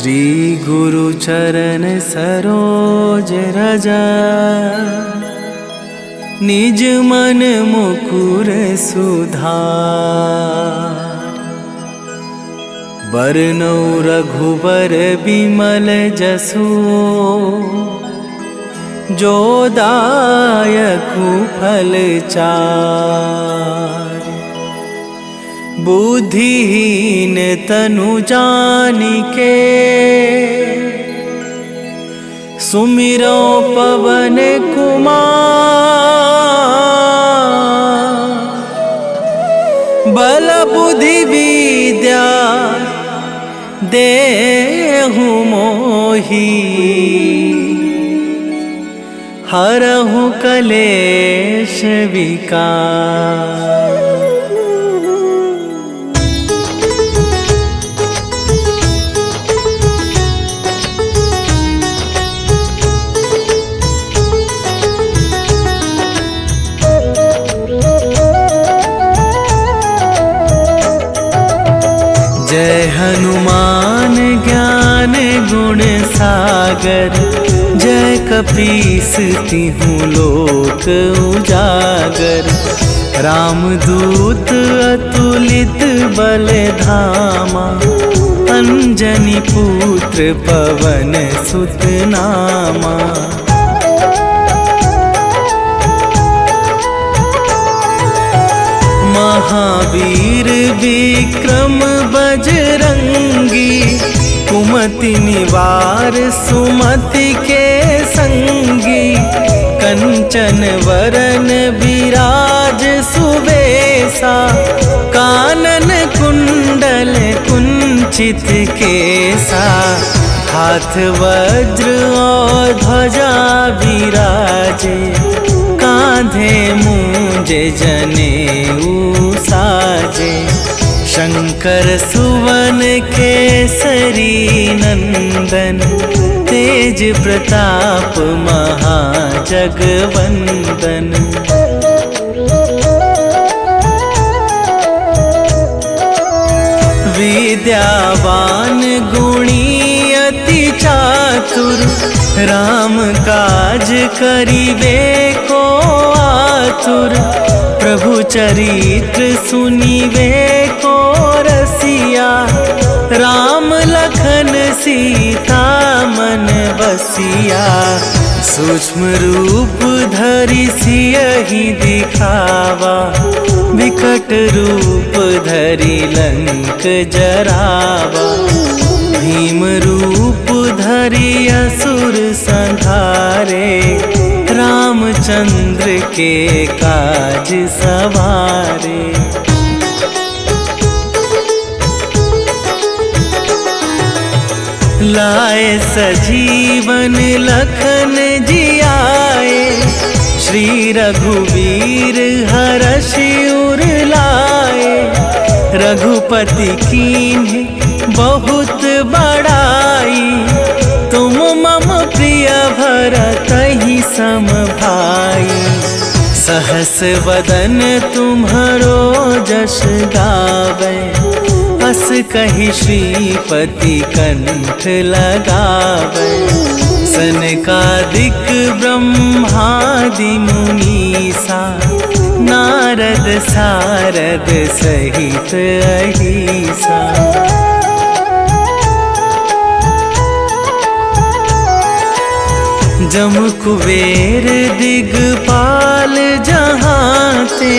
श्री गुरु चरण सरोज रज निज मन मुकुर सुधार। बरनौ रघुबर बिमल जसु जो दायकु फल चार। बुद्धिहीन तनु जानिके सुमिरो पवन कुमार। बल बुद्धि विद्या देहु मोहि हरहु कलेश विकार। जय हनुमान ज्ञान गुण सागर। जय कपीस तिहु लोक उजागर। रामदूत अतुलित बल धामा। अंजनी पुत्र पवन सुत नामा। महावीर विक्रम बजरंगी। कुमति निवार सुमति के संगी। कंचन वरन विराज सुवेशा। कानन कुंडल कुंचित केसा। हाथ वज्र और ध्वजा विराजे। कांधे मूंज जनेऊ साजे। शंकर सुवन केसरी नंदन। तेज प्रताप महाजगवंदन। विद्यावान गुणी अति चातुर। राम काज करिबे को आतुर। प्रभु चरित्र सुनिबे को रसिया। राम लखन सीता मन बसिया। सूक्ष्म रूप धरि सियहि दिखावा। विकट रूप धरि लंक जरावा। भीम रूप धरि असुर संहारे। रामचंद्र के काज सवारे। लाए सजीवन लखन जियाए। श्री रघुवीर हरषि उर लाए। रघुपति कीन्हि बहुत बड़ाई। तुम मम प्रिय भरतहि सम भाई। सहस वदन तुम्हरो जस गावे। अस कहि श्रीपति कंठ लगावे। सनकादिक ब्रह्मादि मुनीसा। नारद सारद सहित अहिसा। जम कुबेर दिगपाल जहाते।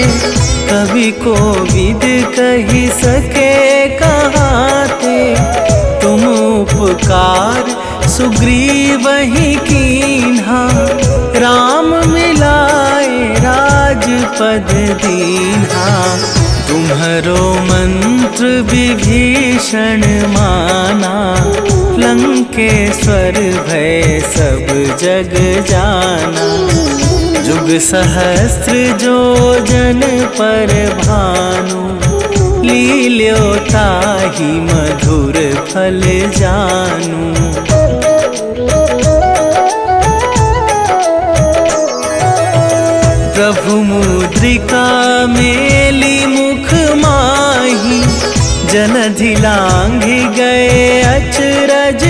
कवि कोविद कहि सके कहाते। तुम उपकार सुग्रीवहि कीन्हा। राम मिलाए राजपद दीन्हा। तुम्हरो मंत्र विभीषण माना। लंकेश्वर भय सब जग जाना। जुग सहस्त्र जो जन पर भानु। लील्यो ताहि मधुर फल जानू। प्रभु मुद्रिका मेली मुख माही। जलधि लांघि गए अचरज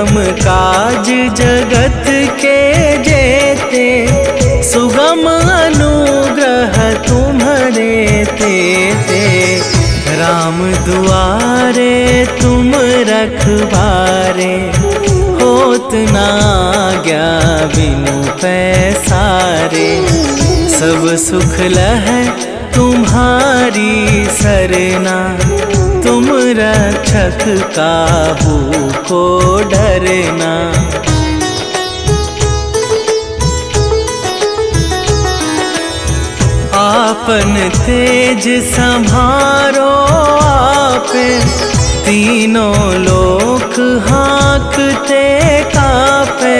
दुर्गम काज जगत के जेते, सुगम अनुग्रह तुम्हारे तेते। राम दुआरे तुम रखवारे, होत ना आज्ञा बिनु पैसारे। सब सुख लहै तुम्हारी सरना, तुम रक्षक काहू को डरना। आपन तेज संभारो आपे, तीनों लोक हाँकते कापे।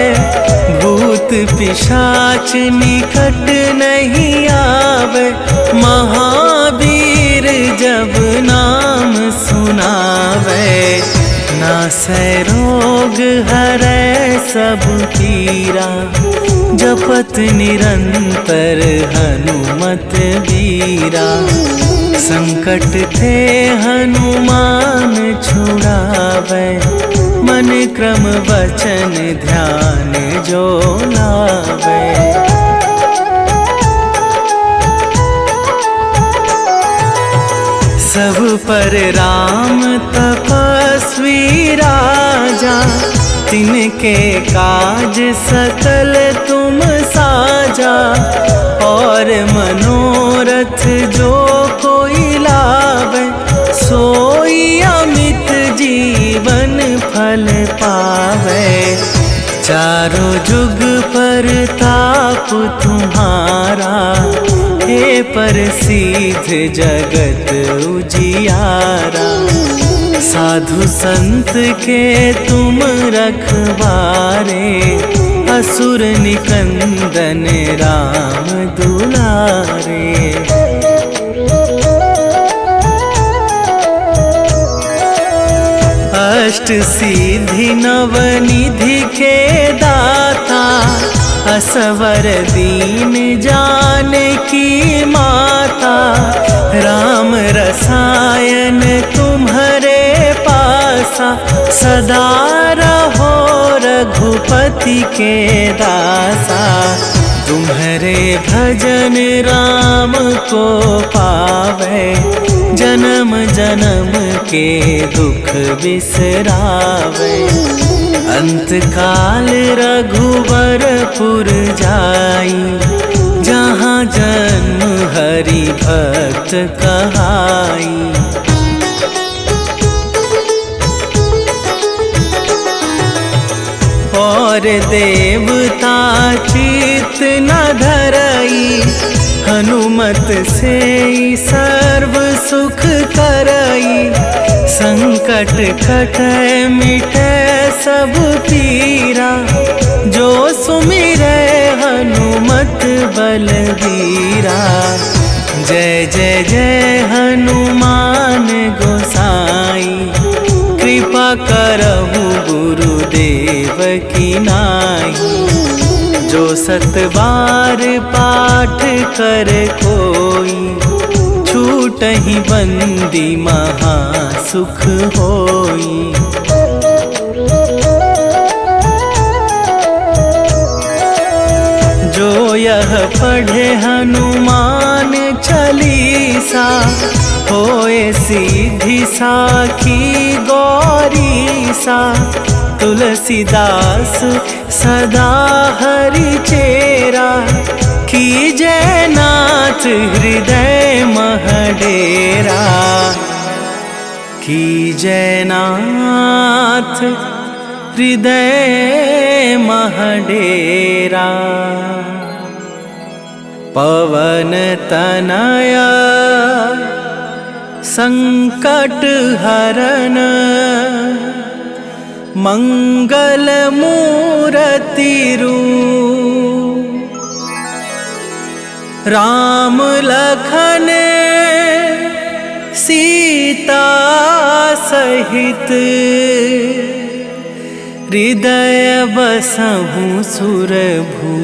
भूत पिशाच निकट नहीं आवे, महावीर जब नाम सुनावे। नासै रोग हरै सब पीरा, जपत निरंतर हनुमत बीरा। संकट ते हनुमान छुड़ावे, मन क्रम वचन ध्यान जो लावे। सब पर राम तपस्वी राजा, तिनके काज सकल तुम साजा। और मनोरथ जो कोई लावे, सोई अमित जीवन फल पावे। चारों जुग पर ताप तुम्हारा, हे प्रसिद्ध जगत उजियारा। साधु संत के तुम रखवारे, असुर निकंदन राम दुलारे। अष्ट सिद्धि नवनिधि के दाता, असवर दीन जानकी माता। राम रसायन तुम्हारे पासा, सदा रहो रघुपति के दासा। तुम्हारे भजन राम को पावे, जन्म जन्म के दुख बिसरावे। अंत काल रघुवरपुर जाई, जहाँ जन्म हरि भक्त कहाई। और देवता चित न धरई, हनुमत से सर्व सुख करई। संकट कटै मिटै सब पीरा, जो सुमिरै हनुमत बलबीरा। जय जय जय हनुमान गोसाई, कृपा करहु गुरुदेव की नाई। जो सत बार पाठ कर कोई, छूटहि बंदी महा सुख होई। जो यह पढ़े हनुमान चालीसा, होए सीधी साखी गौरीसा। तुलसीदास सदा हरि चेरा, कीजै नाथ हृदय मह डेरा। कीजै नाथ हृदय मह डेरा। पवन तनया संकट हरन, मंगल मूरति रूप। राम लखन सीता सहित, हृदय बसहु सुरभू।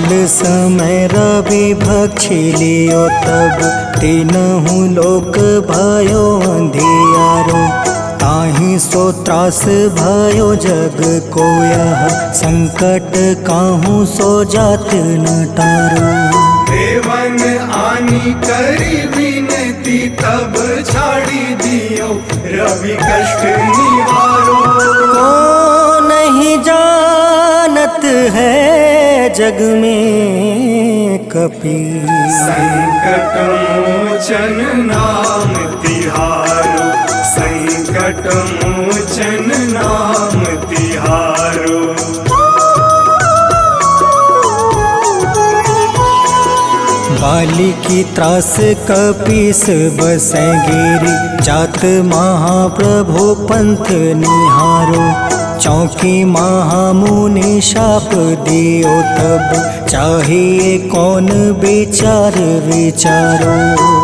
काल समय रवि भक्षी लियो तब तीनहु लोक भयो अंधियारो। ताहि सो त्रास भयो जग को यह संकट काहू सो जात न टारो। देवन आनी करी विनती तब छाड़ी दियो रवि कष्ट निवारो। को नहीं जानत है जग में कपि संकट मोचन नाम तिहारो। संकट मोचन नाम तिहारो। बाली की त्रास कपीस बसै गिरी। जात महाप्रभु पंथ निहारो। चौकी महामुनि शाप दियो तब चाहिए कौन विचार विचारो।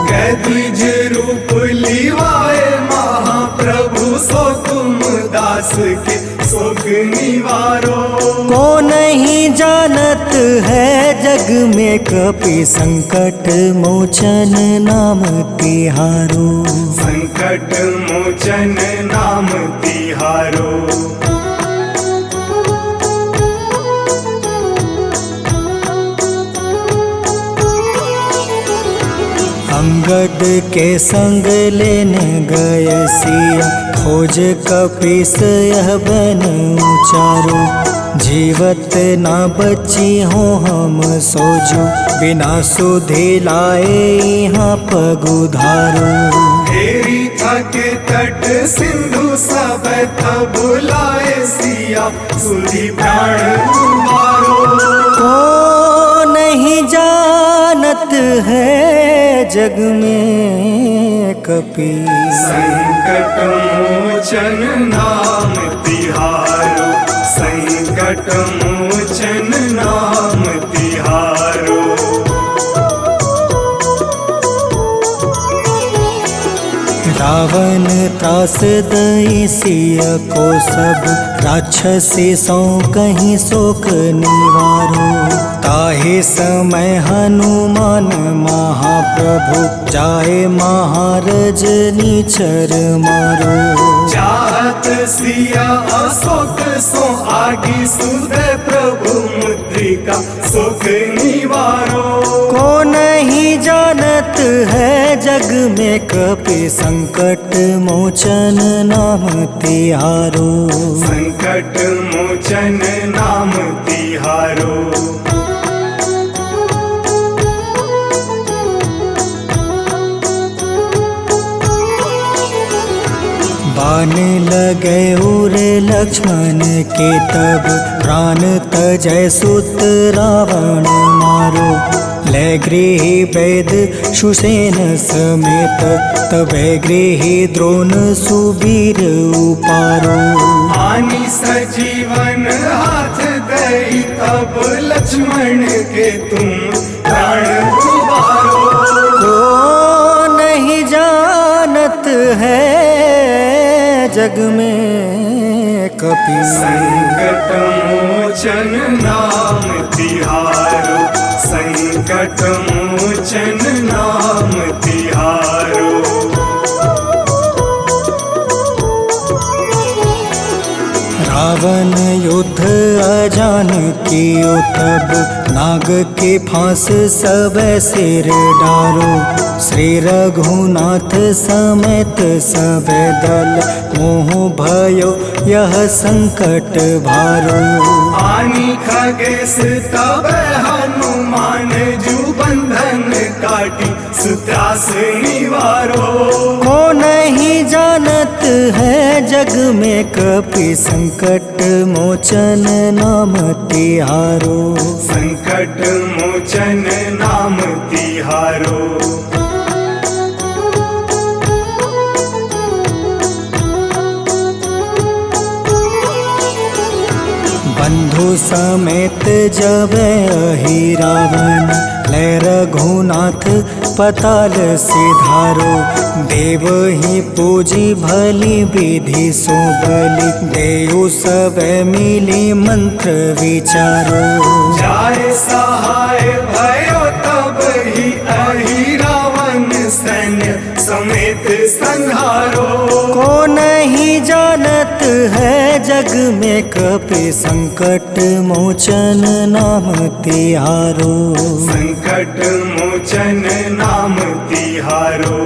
कैदिज रूप लिवाए महाप्रभु सो तुम दास के सुख निवारो। को नहीं जानत है जग में कपि संकट मोचन नाम तिहारो। संकट मोचन नाम तिहारो। अंगद के संग लेने गए सिया। खोज कपीस यह बन उचारो। जीवत ना बची हो हम सोजो। बिना सुधि लाए यहाँ पगुधारो। हेरी थके तट सिंधु सब तब लाए सिया। सुधि प्राण उबारो। को नहीं जानत है जग में कपि संकट मोचन नाम तिहारो। संकट मोचन नाम तिहारो। रावण त्रास दई सिया को सब। राक्षसी सो कहीं शोक निवारो। ताहे समय हनुमान महाप्रभु जाए महारज नीचर मारो। चाहत सिया अशोक सो आगी सुधे प्रभु मुद्रिका सुख निवारो। को नहीं जानत है जग में कपि संकट मोचन नाम तिहारो। संकट मोचन नाम तिहारो। बाण लगे उर लक्ष्मण के तब प्राण तजय सुत रावण मारो। ले गृही वैद सुसेन समेत तबे गृही द्रोण सुबीर उपारो। आनी सजीवन हाथ गई तब लक्ष्मण के तुम प्राण उबारो। को नहीं जानत है जग में कपि संकट मोचन नाम तिहारो। संकट मोचन नाम तिहारो। रावण युद्ध अजान कियो तब नाग के फांस सब सिर डारो। श्री रघुनाथ समेत सब दल मोह भयो यह संकट भारो। आनी खगेश तब हनुमान जू बंधन काटी सुत्रास निवारो। को नहीं जानत है जग में कपि संकट मोचन नाम तिहारो। संकट मोचन नाम तिहारो। बंधु समेत जब अहि रावण ले रघुनाथ पताल सिधारो। देव ही पूजी भली विधि सो बलि देव सब मिली मंत्र विचारो। जाय सहाय भयो तब ही अहि रावण सैन्य समेत संहारो। को नहीं जानत है जग में कपि संकट मोचन नाम तिहारो। संकट मोचन नाम तिहारो।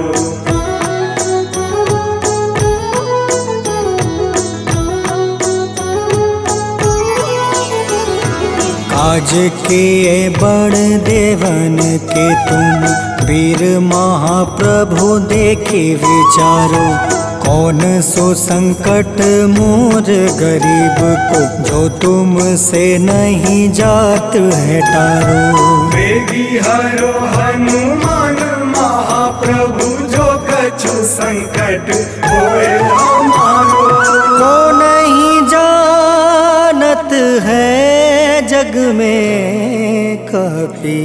काज किए बड़ देवन के तुम वीर महाप्रभु देखी विचारो। कौन सो संकट मोर गरीब को जो तुम से नहीं जात है टारो। वेगी हरो हनुमान महाप्रभु जो कछु संकट होए हमारो। को नहीं जानत है जग में कपि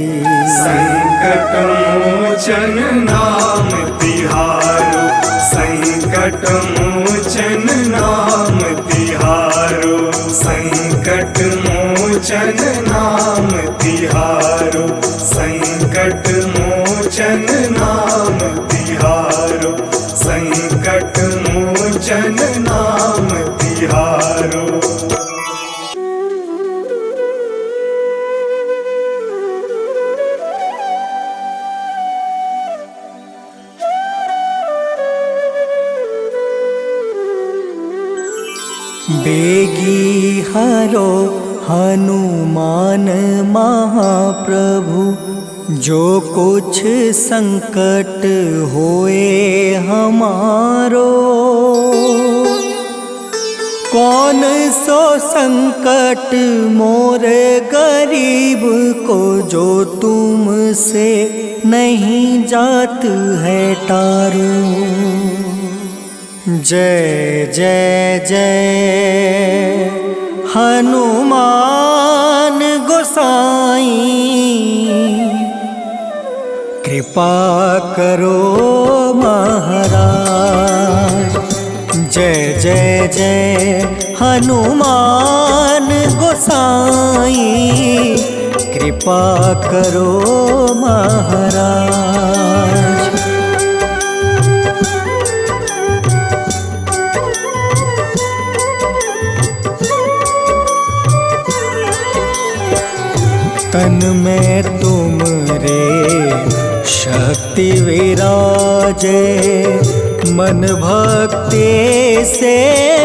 संकट मोचन नाम तिहारो। संकट मोचन नाम तिहारो। संकट मोचन नाम तिहारो। संकट मोचन नाम तिहारो। संकट मोचन नाम तिहारो। बेगी हरो हनुमान महाप्रभु जो कुछ संकट होए हमारो। कौन सो संकट मोर गरीब को जो तुम से नहीं जात है टारो। जय जय जय हनुमान गोसाई कृपा करो महाराज। जय जय जय हनुमान गोसाई कृपा करो महाराज। तन में तुम रे शक्ति विराजे मन भक्ति से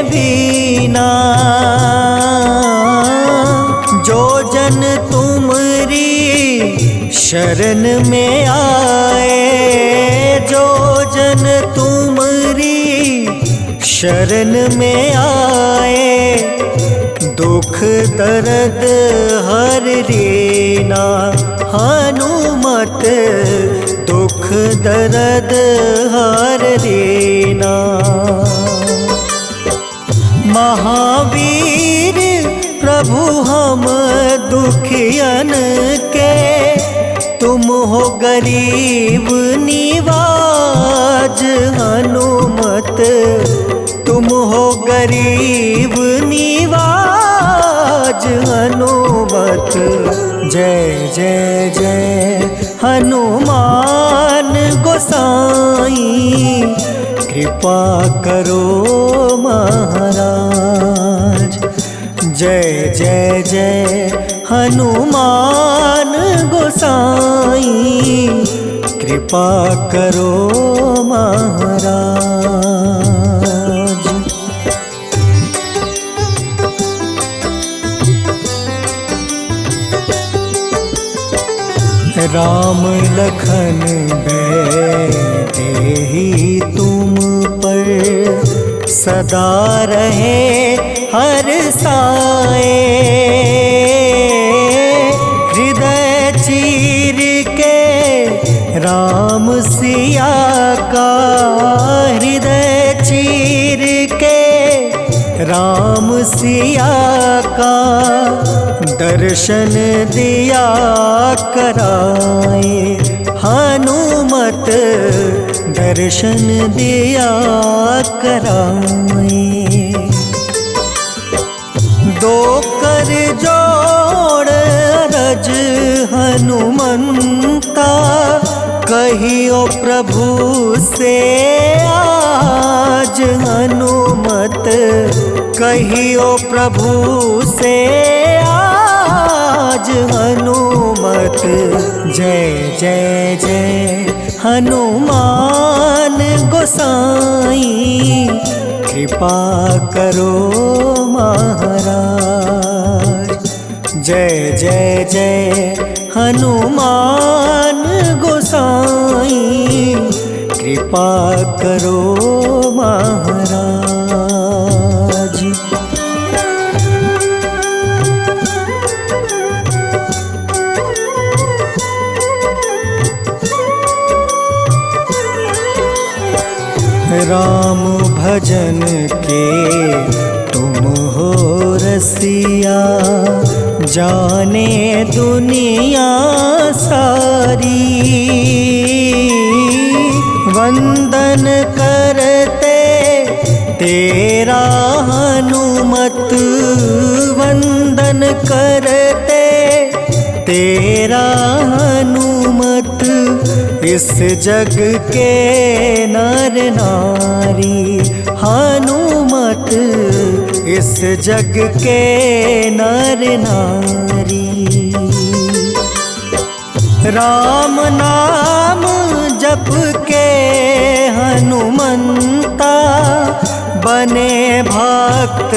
बीना। जो जन तुमरी शरण में आए। जो जन तुमरी शरण में आए। दुख दर्द हर रीना हनुमत दुख दर्द हर रीना। महावीर प्रभु हम दुखियन के तुम हो गरीब निवाज। हनुमत तुम हो गरीब निवाज हनुमत। जय जय जय हनुमान गोसाई कृपा करो महाराज। जय जय जय हनुमान गोसाई कृपा करो महाराज। राम लखन देहि तुम पर सदा रहे हर साए। हृदय चीर के राम सिया का। हृदय चीर के राम सिया का दर्शन दिया कराए हनुमत, दर्शन दिया कराए। दो कर जोड़ अरज हनुमंता, कहियो प्रभु से आज हनुमत, कहियो प्रभु से आज हनुमत। जय जय जय हनुमान गोसाई, कृपा करो महाराज। जय जय जय हनुमान गोसाई, कृपा करो महाराज। राम भजन के तुम हो रसिया, जाने दुनिया सारी। वंदन करते तेरा हनुमत, वंदन करते तेरा हनुमत। इस जग के नर नारी हनुमत, इस जग के नर नारी। राम नाम जप के हनुमंता, बने भक्त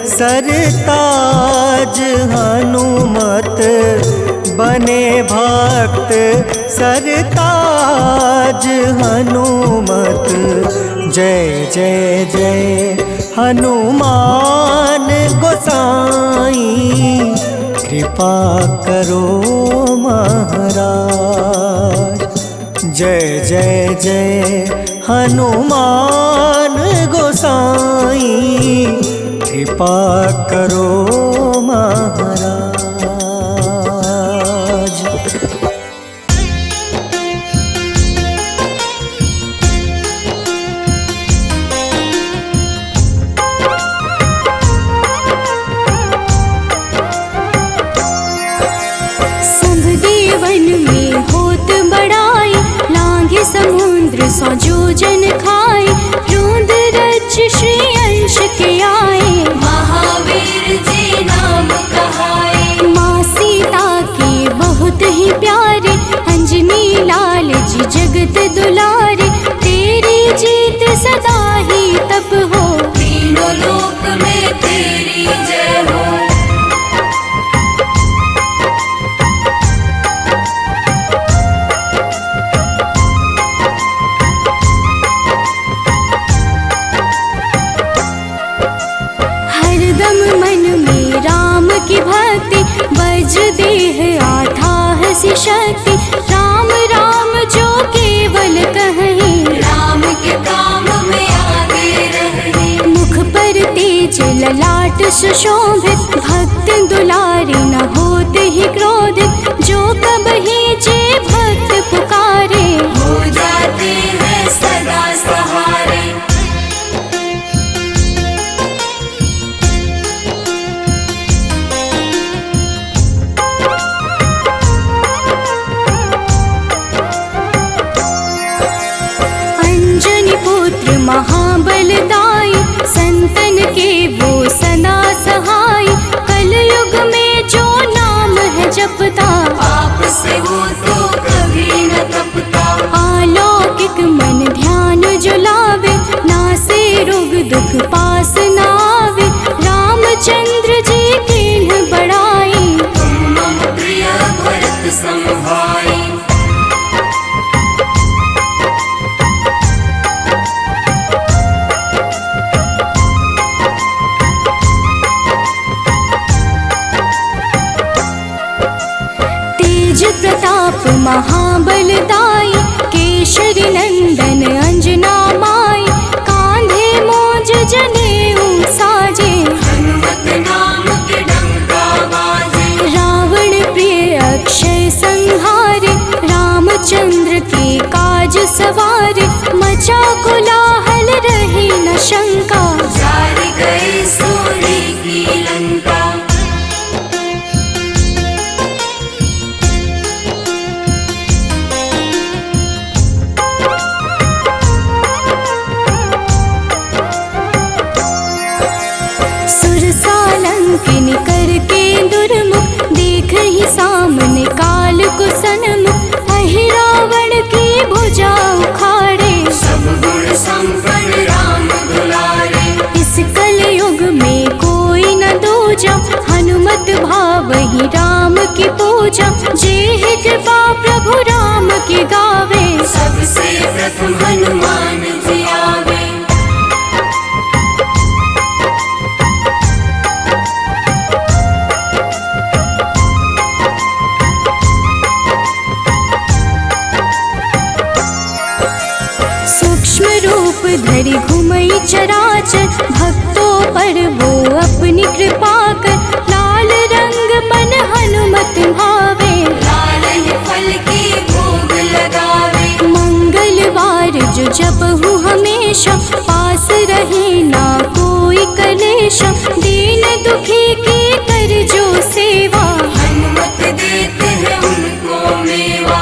सरताज हनुमत, बने भक्त सरताज हनुमत। जय जय जय हनुमान गोसाई, कृपा करो महाराज। जय जय जय हनुमान गोसाई, कृपा करो महाराज। समुद्र सौ जोजन खाए, रोंद रज श्री अंश के आए। महावीर जी नाम कहाए, माँ सीता के बहुत ही प्यारे, अंजनी लाल जी जगत दुलारे। तेरी जीत सदा ही तब हो, तीनों लोक में तेरी जय हो। की भक्ति बज देह आठाह सी शक्ति। राम राम जो केवल कहीं, राम के काम में आगे रहे। मुख पर तेज ललाट सुशोभित, भक्त दुलारे न होत ही क्रोधित। जो कब ही जे भक्त पुकारे, हो जाते हैं सदा सहारे। महाबलदाई, संतन के वो सदा सहाय। कलयुग में जो नाम है जपता, पाप से वो तो कभी न तपता। अलौकिक मन ध्यान जो लावे, नासे रोग दुख पास न आवे। रामचंद्र जी किन्ह बड़ाई, तुम मम प्रिय भरत सम भाई। प्रताप महाबलदाई, केशरी नंदन अंजना माई। कांधे मोज जनेऊ साजे, हनुमत नाम के डंका बाजे। रामचंद्र के काज सवारे, मचा कोलाहल रही न शंका, जार गए सूर्य की लंका। सुरसालंकिनी करके दुर्मुख, देख ही सामने काल को सन्मुख, अहि रावण की भुजा उखाड़े, सब गुण संपन्न राम दुलारे। इस कलयुग में कोई न दूजा, हनुमत भावहि राम की पूजा, जेहि कृपा प्रभु राम की गावे, सबसे प्रथम हनुमान जी आवे। सूक्ष्म रूप धरि घुमई चराचर, भक्तों पर वो अपनी कृपा कर, लाल रंग मन हनुमत भावे, लाल ही फल की भोग लगावे। मंगलवार जो जपहु हमेशा, पास रहे ना कोई कलेशा, दीन दुखी की कर जो सेवा, हनुमत देते हैं उनको मेवा।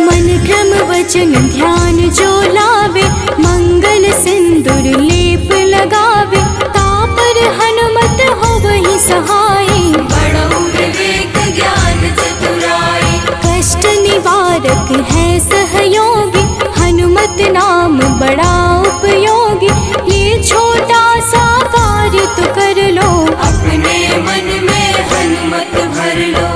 मन क्रम वचन ध्यान जो लावे, मंगल सिंदूर लेप लगावे, तापर हनुमत हो वही सहाय, बड़ो विवेक ज्ञान चतुराई। कष्ट निवारक है सहयोगी, हनुमत नाम बड़ा उपयोगी, ये छोटा सा कार्य तो कर लो, अपने मन में हनुमत भर लो।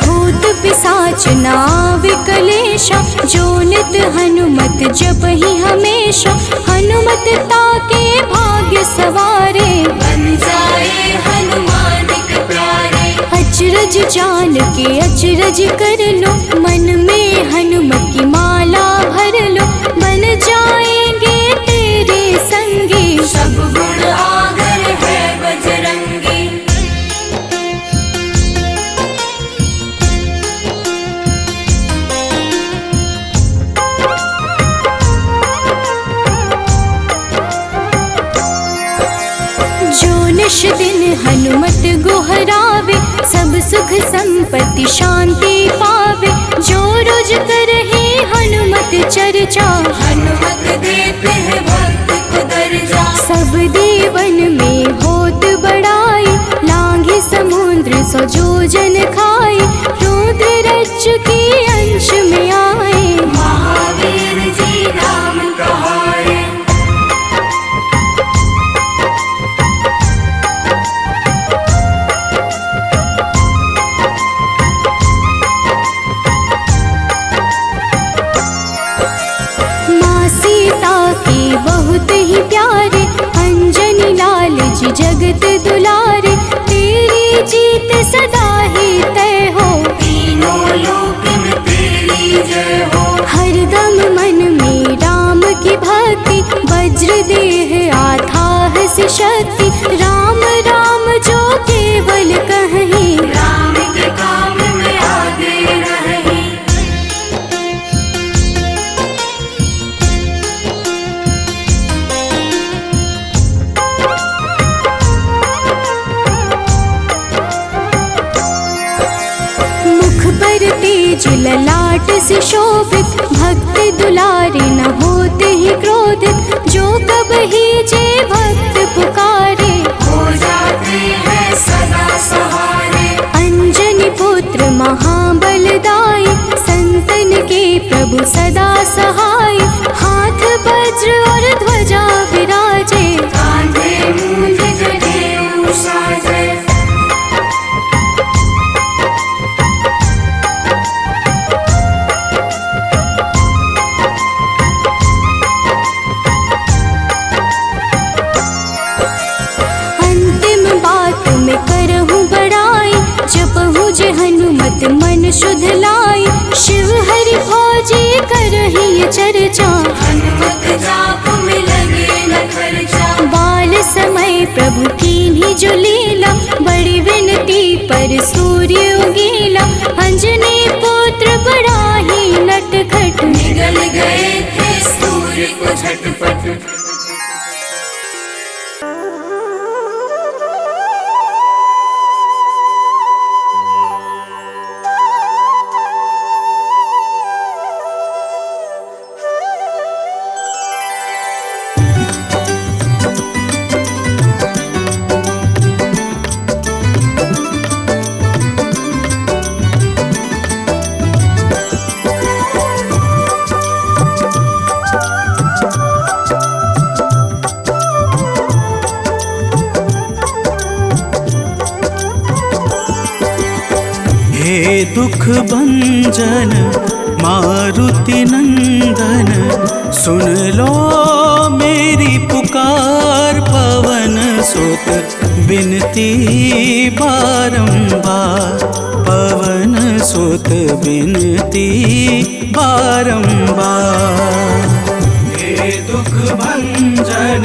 भूत पिशाच नाव कलेशा, जो नित हनुमत जप ही हमेशा, हनुमत ताके भाग्य सवारे, बन जाए हनुमान के प्यारे। अचरज जान के अचरज कर लो, मन में हनुमत की माला भर लो, बन जाएंगे तेरे संगी, सब गुण आगर है बजरंगी। जो निश दिन हनुमत गोहरावे, सब सुख संपत्ति शांति पावे, जो रोज करहे हनुमत चर्चा, हनुमत देते हैं भक्त को दर्जा। सब देवन में होत बड़ाई, लांघे समुद्र सो जो जन खाए, रुद्र रज की अंश में आए, महावीर जी नाम कहाए। माँ सीता के बहुत ही प्यारे, अंजनी लाल जी जगत दुलारे, तेरी जीत सदा ही तय हो, तीनों लोक में तेरी जय हो। हरदम मन में राम की भक्ति, वज्र देह आथाह से शक्ति, राम राम जो केवल कहीं, राम के काम में आगे रही। मुख पर तेज ललाट से शोभित, भक्ति दुलारे न होते ही क्रोधित, जो कब ही जे भक्त पुकारे, हो जाते हैं सदा सहारे। अंजनी पुत्र महाबलदाई, संतन के प्रभु सदा सहाय, हाथ वज्र और ध्वजा विराजे, कांधे मूंज जनेऊ साजे। नित मन शुद्ध लाई, शिव हरि भोजी करही चर्चा। हनुमत जाप में लगे न खर्चा, बाल समय प्रभु कीन्ही जो लीला, बड़ी विनती पर सूर्य उगीला। अंजनी पुत्र बड़ा ही नटखट, निगल गए थे सूर्य को झटपट। हे दुख भंजन मारुति नंदन, सुन लो मेरी पुकार। पवन सुत बिनती बारंबार, पवन सुत बिनती बारंबार। हे दुख भंजन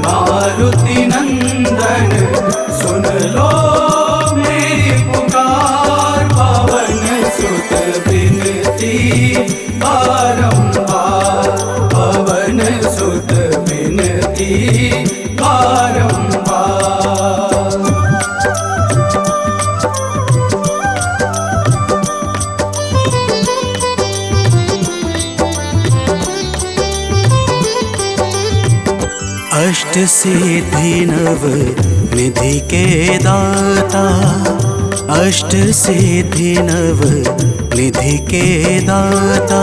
मारुति नंदन, सुन लो मेरी पुकार। पवन सुत बिनती बारंबार, पवन सुत बिनती बारंबार। अष्ट सिद्धि नव निधि के दाता, अष्ट सिद्धि नव निधि के दाता।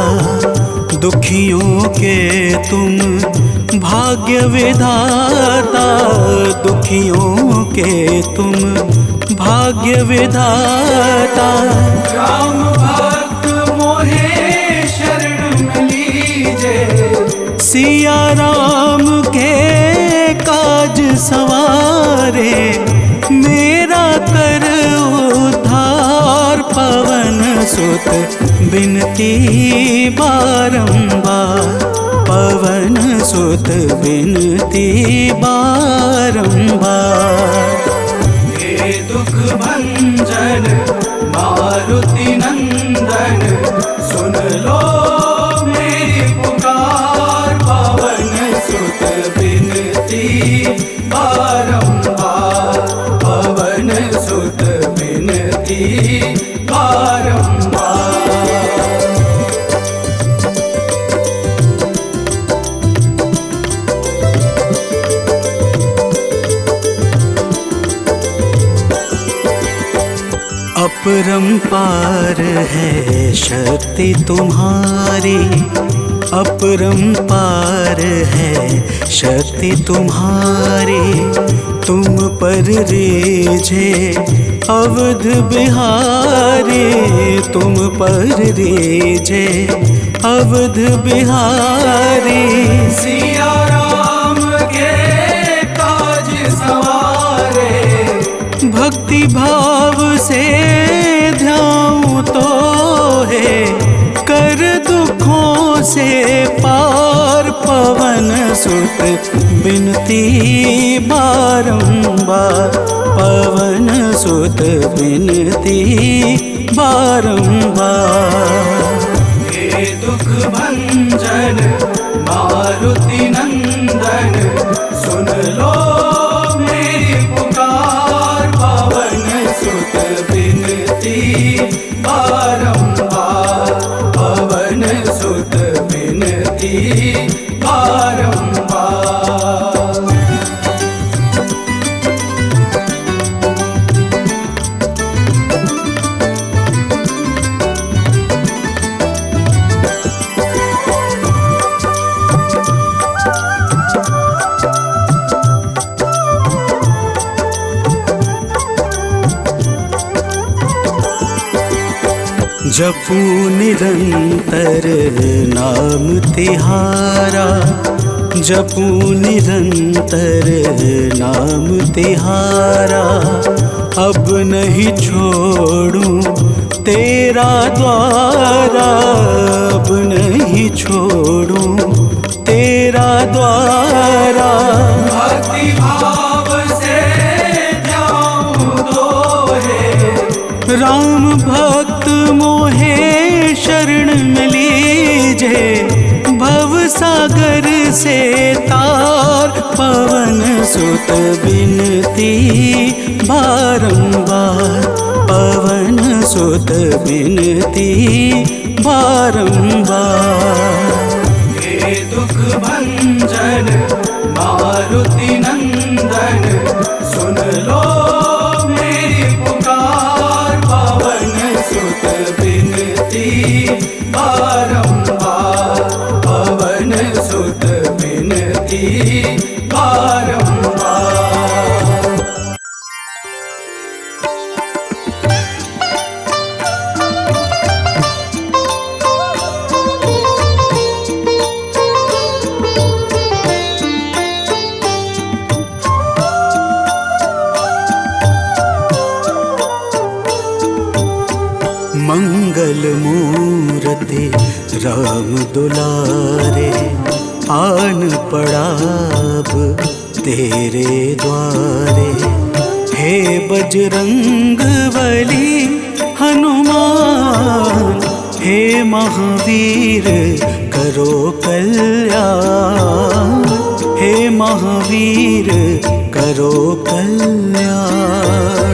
दुखियों के तुम भाग्य विधाता, दुखियों के तुम भाग्य विधाता। राम भक्त मोहे शरण लीजे, सिया राम के काज सवारे। मेरा कर उद्धार, पवन सुत बिनती बारंबार, पवन सुत बिनती बारंबार। हे दुख भंजन मारुति नंदन, सुन लो मेरी पुकार। पवन सुत बिनती बारंबार, पवन सुत बिनती बारंबार। अपरंपार है शक्ति तुम्हारी, अपरंपार है शक्ति तुम्हारी। तुम पर रीझे अवध बिहारी, तुम पर रीझे अवध बिहारी। सिया राम के काज सवारे, भक्ति भाव से ध्याऊं तो है, कर दुखों से पार। पवन सुत बिनती बारंबार, पवन सुत बिनती बारंबार। हे दुख भंजन मारुति नंदन, सुन लो मेरी पुकार। पवन सुत बिनती बारंबार, पवन सुत बिनती बारंबार। जपू निरंतर नाम तिहारा, जपू निरंतर नाम तिहारा। अब नहीं छोड़ूं तेरा द्वारा अब नहीं छोड़ूं, तेरा द्वारा भक्ति भाव से जाऊं दोहे। राम भक्त मोहे शरण में लीजे, भव सागर से तार पवन सुत बिनती बारंबार, पवन सुत बिनती बारंबार। हे दुख भंजन मारुति नंदन, सुन लो मेरी पुकार, पवन सुत बिनती बारंबार, पवन सुत बिनती बारंबार। मंगल मूर्ति राम दुलारे, आन पड़ा अब तेरे द्वारे। हे बजरंग बली हनुमान, हे महावीर करो कल्याण, हे महावीर करो कल्याण।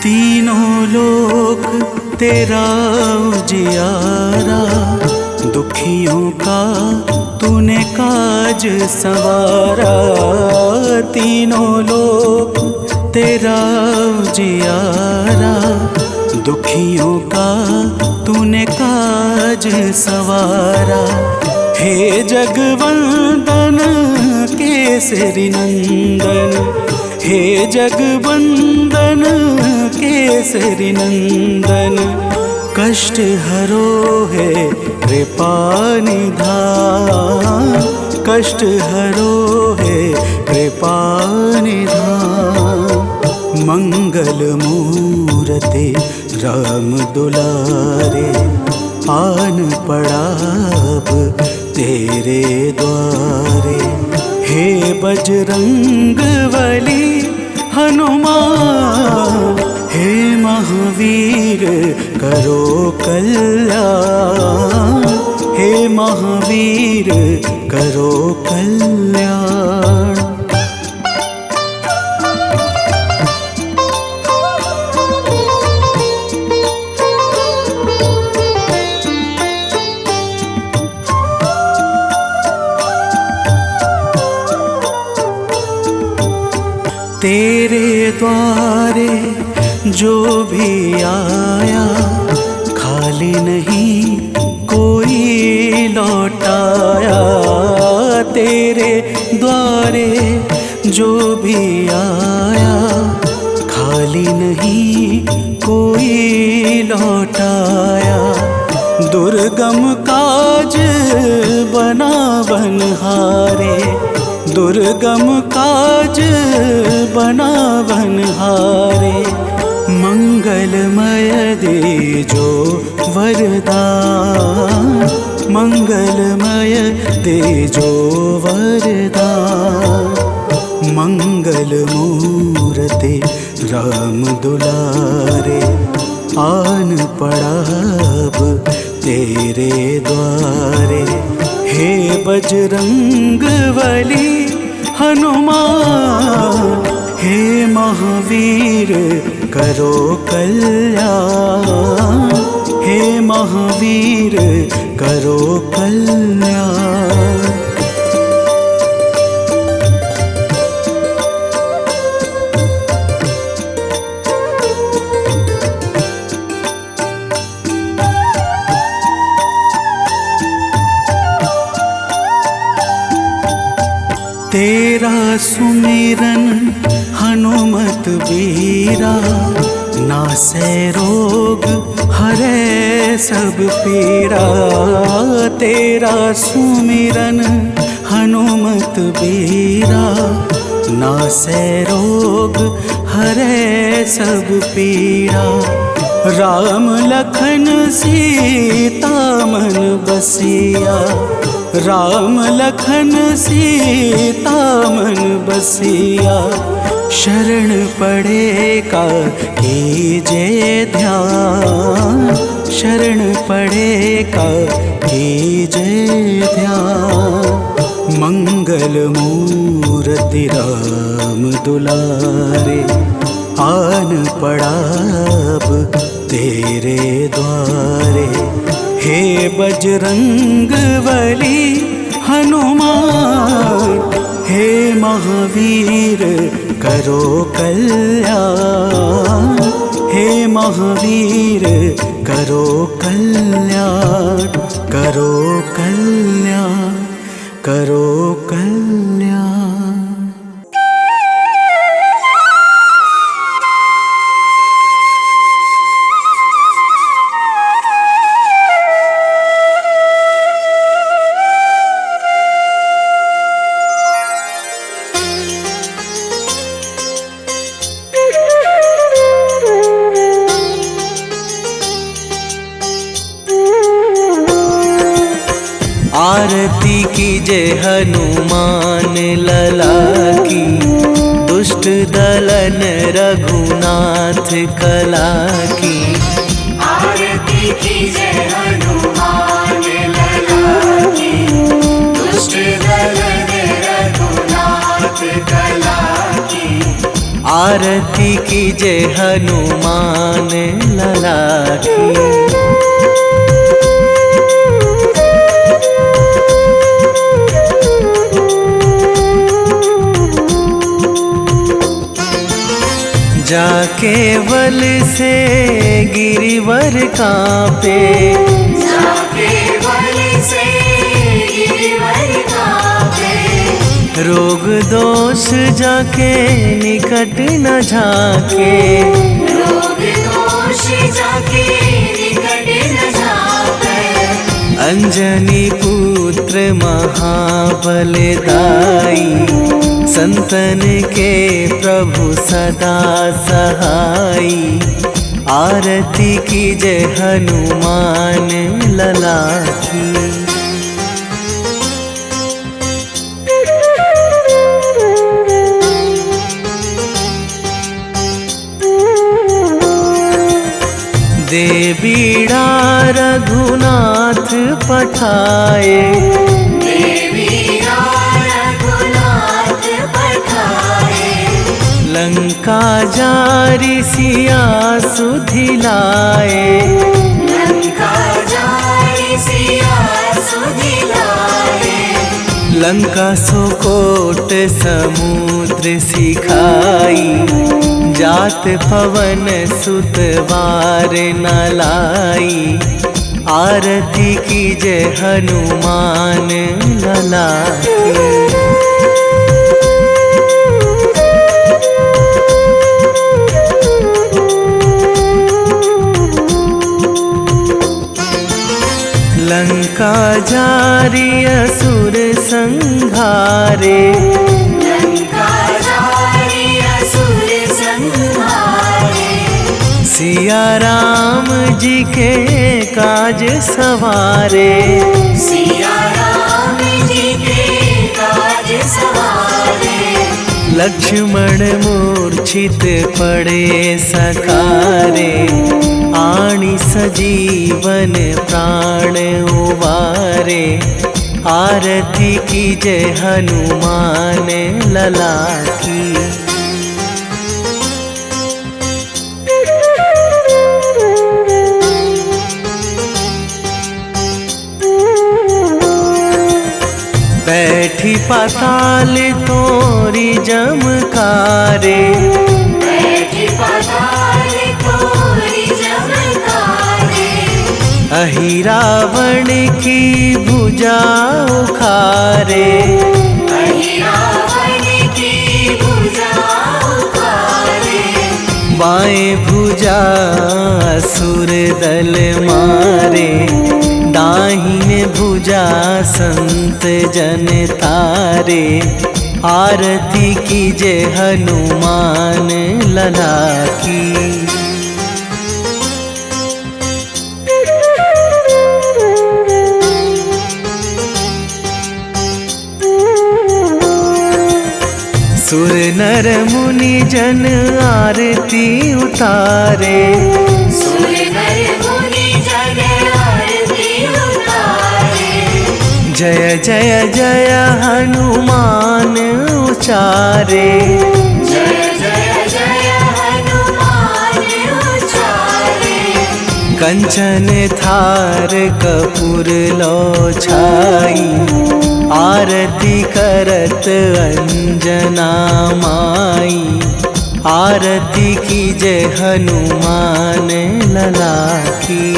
तीनों लोक तेरा उजियारा, दुखियों का तूने काज संवारा। तीनों लोक तेरा उजियारा, दुखियों का तूने काज संवारा। हे जगवंदन केसरी नंदन, हे जगवंदन केसरी नंदन, कष्ट हरो है कृपा निधान, कष्ट हरो है कृपा निधान। मंगल मूर्ति राम दुलारे, आन पड़ा अब तेरे द्वारे। हे बजरंग बली हनुमान, हे महावीर करो कल्याण, हे महावीर करो कल्याण। तेरे द्वारे जो भी आया, खाली नहीं कोई लौटाया। तेरे द्वारे जो भी आया, खाली नहीं कोई लौटाया। दुर्गम काज बना बनहारे, दुर्गम काज बना बनहारे। मंगलमय दे जो वरदान, मंगलमय दे जो वरदान। मंगल मूर्ति राम दुलारे, आन पड़ा अब तेरे द्वारे। हे बजरंग बली हनुमान, हे महावीर करो कल्याण, हे महावीर करो कल्याण। तेरा सुमिरन हनुमत बीरा, नासै रोग हरै सब पीड़ा, तेरा सुमिरन हनुमत बीरा। नासै रोग हरै सब पीड़ा, राम लखन सीता मन बसिया। राम लखन सीता मन बसिया, शरण पड़े का कीजे ध्यान। शरण पड़े का कीजे ध्यान। मंगल मूर्ति राम दुलारे, आन पड़ा अब तेरे द्वारे। हे बजरंग बली हनुमान, हे महावीर करो कल्याण। हे महावीर करो कल्याण, करो कल्याण, करो कल्याण। आरती कीजे हनुमान लला की, दुष्ट दलन रघुनाथ कला की। आरती कीजे हनुमान लला की, दुष्ट दलन रघुनाथ कला की। आरती कीजे हनुमान लला की। जाके बल से गिरिवर कांपे, जाके बल से गिरिवर कांपे। रोग दोष जाके निकट न झाके। रोग दोष जाके निकट न झाके। अंजनी पुत्र महाबलदाई, संतन के प्रभु सदा सहाई। आरती कीजे हनुमान लला की। दे बीड़ा रघुनाथ पठाए, लंका जारी सिया सुधिलाए। लंका जारी सिया सुधिलाए। लंका सुकोट समुद्र सिखाई, जात पवन सुत वार न लाई। आरती कीजे हनुमान लला की। लंका जारी असुर संहारे, लंका जारी असुर संहारे। सिया राम जी के काज सवारे। सिया राम जी के काज सवारे। लक्ष्मण मूर्छित पड़े सकारे, आणी सजीवन प्राण उबारे। आरती कीजे हनुमान लला की। बैठी पाताल तोरी जमकारे, बैठी पाताल तोरी जमकारे। अहि रावण की भुजा उखारे, अहि रावण की भुजा उखारे। बाएं बाएं भुजा असुर दल मारे, दाहिने भुजा संत जन तारे। आरती कीजे हनुमान लला की। सुर नर मुनि जन आरती उतारे, सुर नर मुनि जन आरती उतारे। जय जय जय हनुमान उचारे, जय जय जय हनुमान उचारे। कंचन थार कपूर लो छाई, आरती करत अंजना माई। आरती कीजे हनुमान लला की।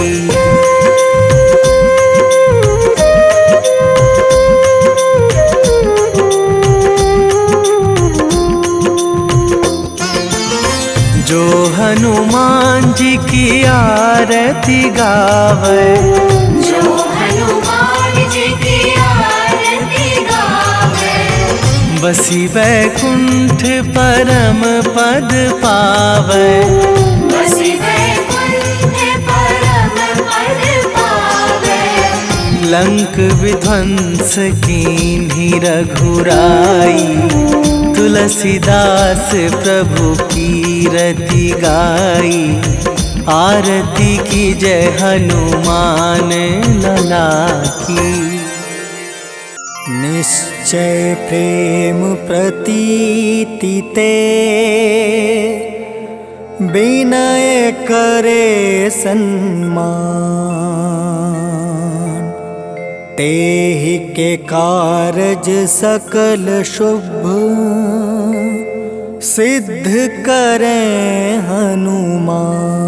जो हनुमान जी की आरती गावे, जो हनुमान जी की आरती गावे। बसी वैकुंठ परम पद पावे, बसी वैकुंठ परम पद पावे। लंक विध्वंस कीन्ही रघुराई, तुलसीदास प्रभु कीरति गाई। आरती कीजय हनुमान लला की। निश्चय प्रेम प्रतीति ते, विनय करे सन्मान। तेहि के कारज सकल शुभ, सिद्ध करें हनुमान।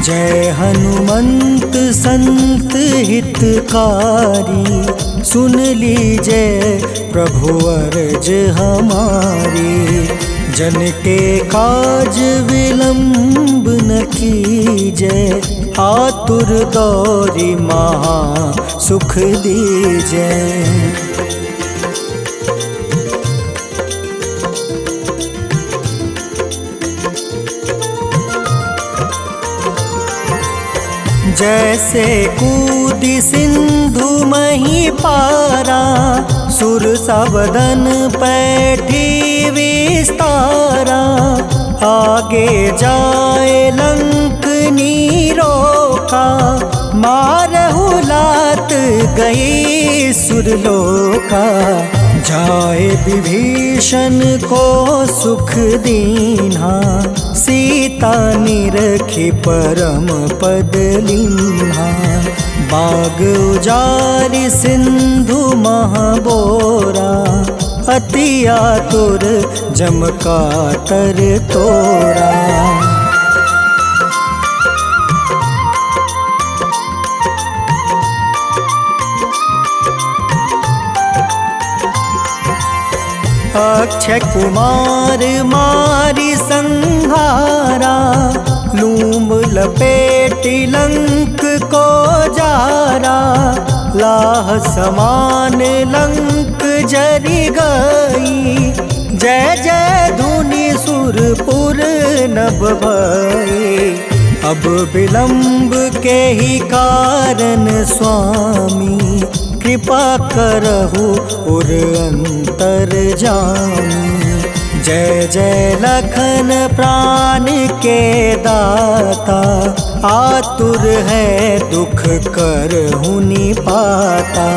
जय हनुमंत संत हितकारी, सुन लीजय प्रभु अर्ज हमारी। जन के काज विलंब न कीजय, आतुर दौरी महा सुख दीजय। जैसे कूदी सिंधु मही पारा, सुर सबदन पैठी विस्तारा। आगे जाए लंक नीरोका, मारहु लात गई सुरलोका। जाए विभीषण को सुख दीन्हा, सीता निरखी परम पद लीन्हा। बाग उजारि सिंधु महाबोरा, अति आतुर जम कातर तोरा। अक्षय कुमार मारी संहारा, लूम लपेटी लंक को जारा। लाह समान लंक जरी गई, जय जय धुनि सुरपुर नभ भई। अब विलंब के ही कारण स्वामी, कृपा करहु उर अंतर जामी। जय जय लखन प्राण के दाता, आतुर है दुख करहु निपाता।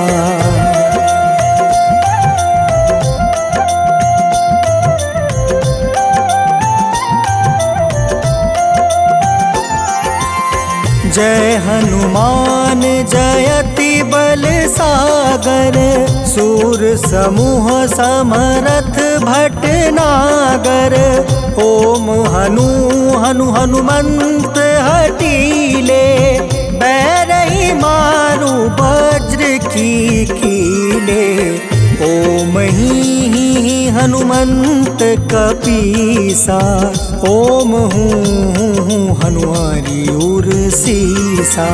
जय हनुमान जयति बल सागर, सूर समूह समरथ भटनागर। ओम हनु हनु हनुमंत हटीले, बैरही मारू वज्र की कीले। ओम ही हनुमंत कपीसा, ओम हूँ हनुमारी उर सीसा।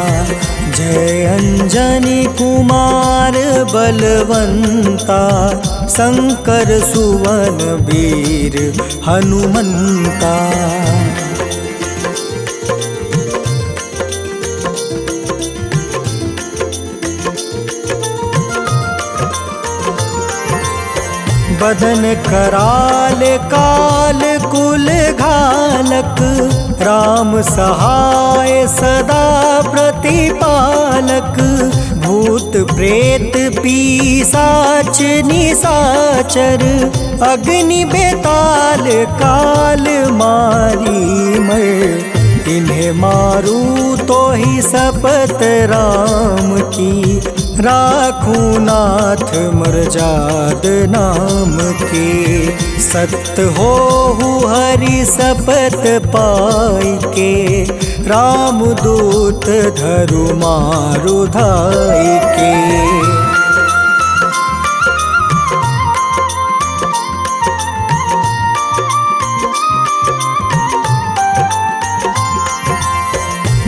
जय अंजनी कुमार बलवंता, शंकर सुवन वीर हनुमंता। बदन कराल काल कुल घालक, राम सहाय सदा प्रतिपालक। भूत प्रेत पिशाच निशाचर, अग्नि बेताल काल मारी मर। इन्हें मारू तो ही शपथ राम की, राखूं नाथ मर्जाद नाम के। सत्य हो हरि शपथ पाई के, राम दूत धरु मारु धाई के।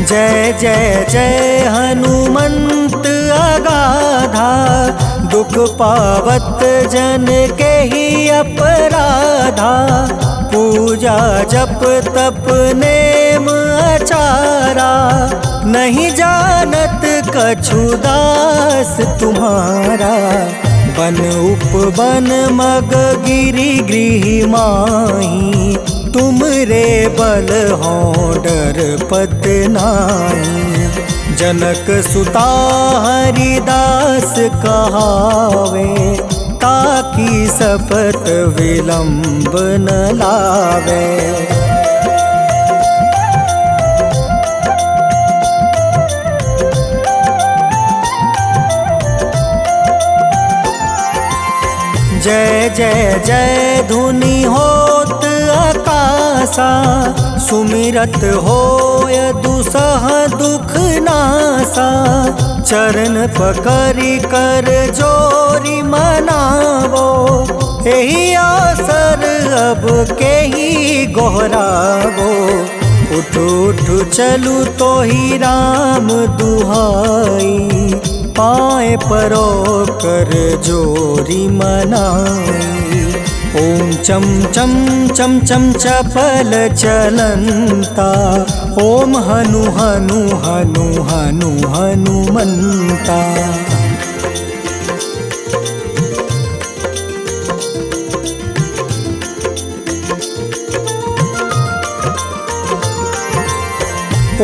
जय जय जय हनुमंत अगाधा, दुख पावत जन के ही अपराधा। पूजा जप तप नेम आचारा, नहीं जानत कछु दास तुम्हारा। बन उपवन मग गिरि गृह माही, तुम रे बल हो डर पत नाई। जनक सुता हरिदास कहावे, ताकि शपथ विलंब न लावे। जय जय जय धुनि होत आकाशा, सुमिरत होय दुसह दुख नासा। चरण पकड़ि कर जोरी मनावो, एही आसर अब के ही गोहरावो। उठ उठ चलू तो ही राम दुहाई, पाए परो कर जोरी मनाई। ओम चम चम चम चम चपल चलंता, ओम हनु हनु हनु हनु हनुमंता।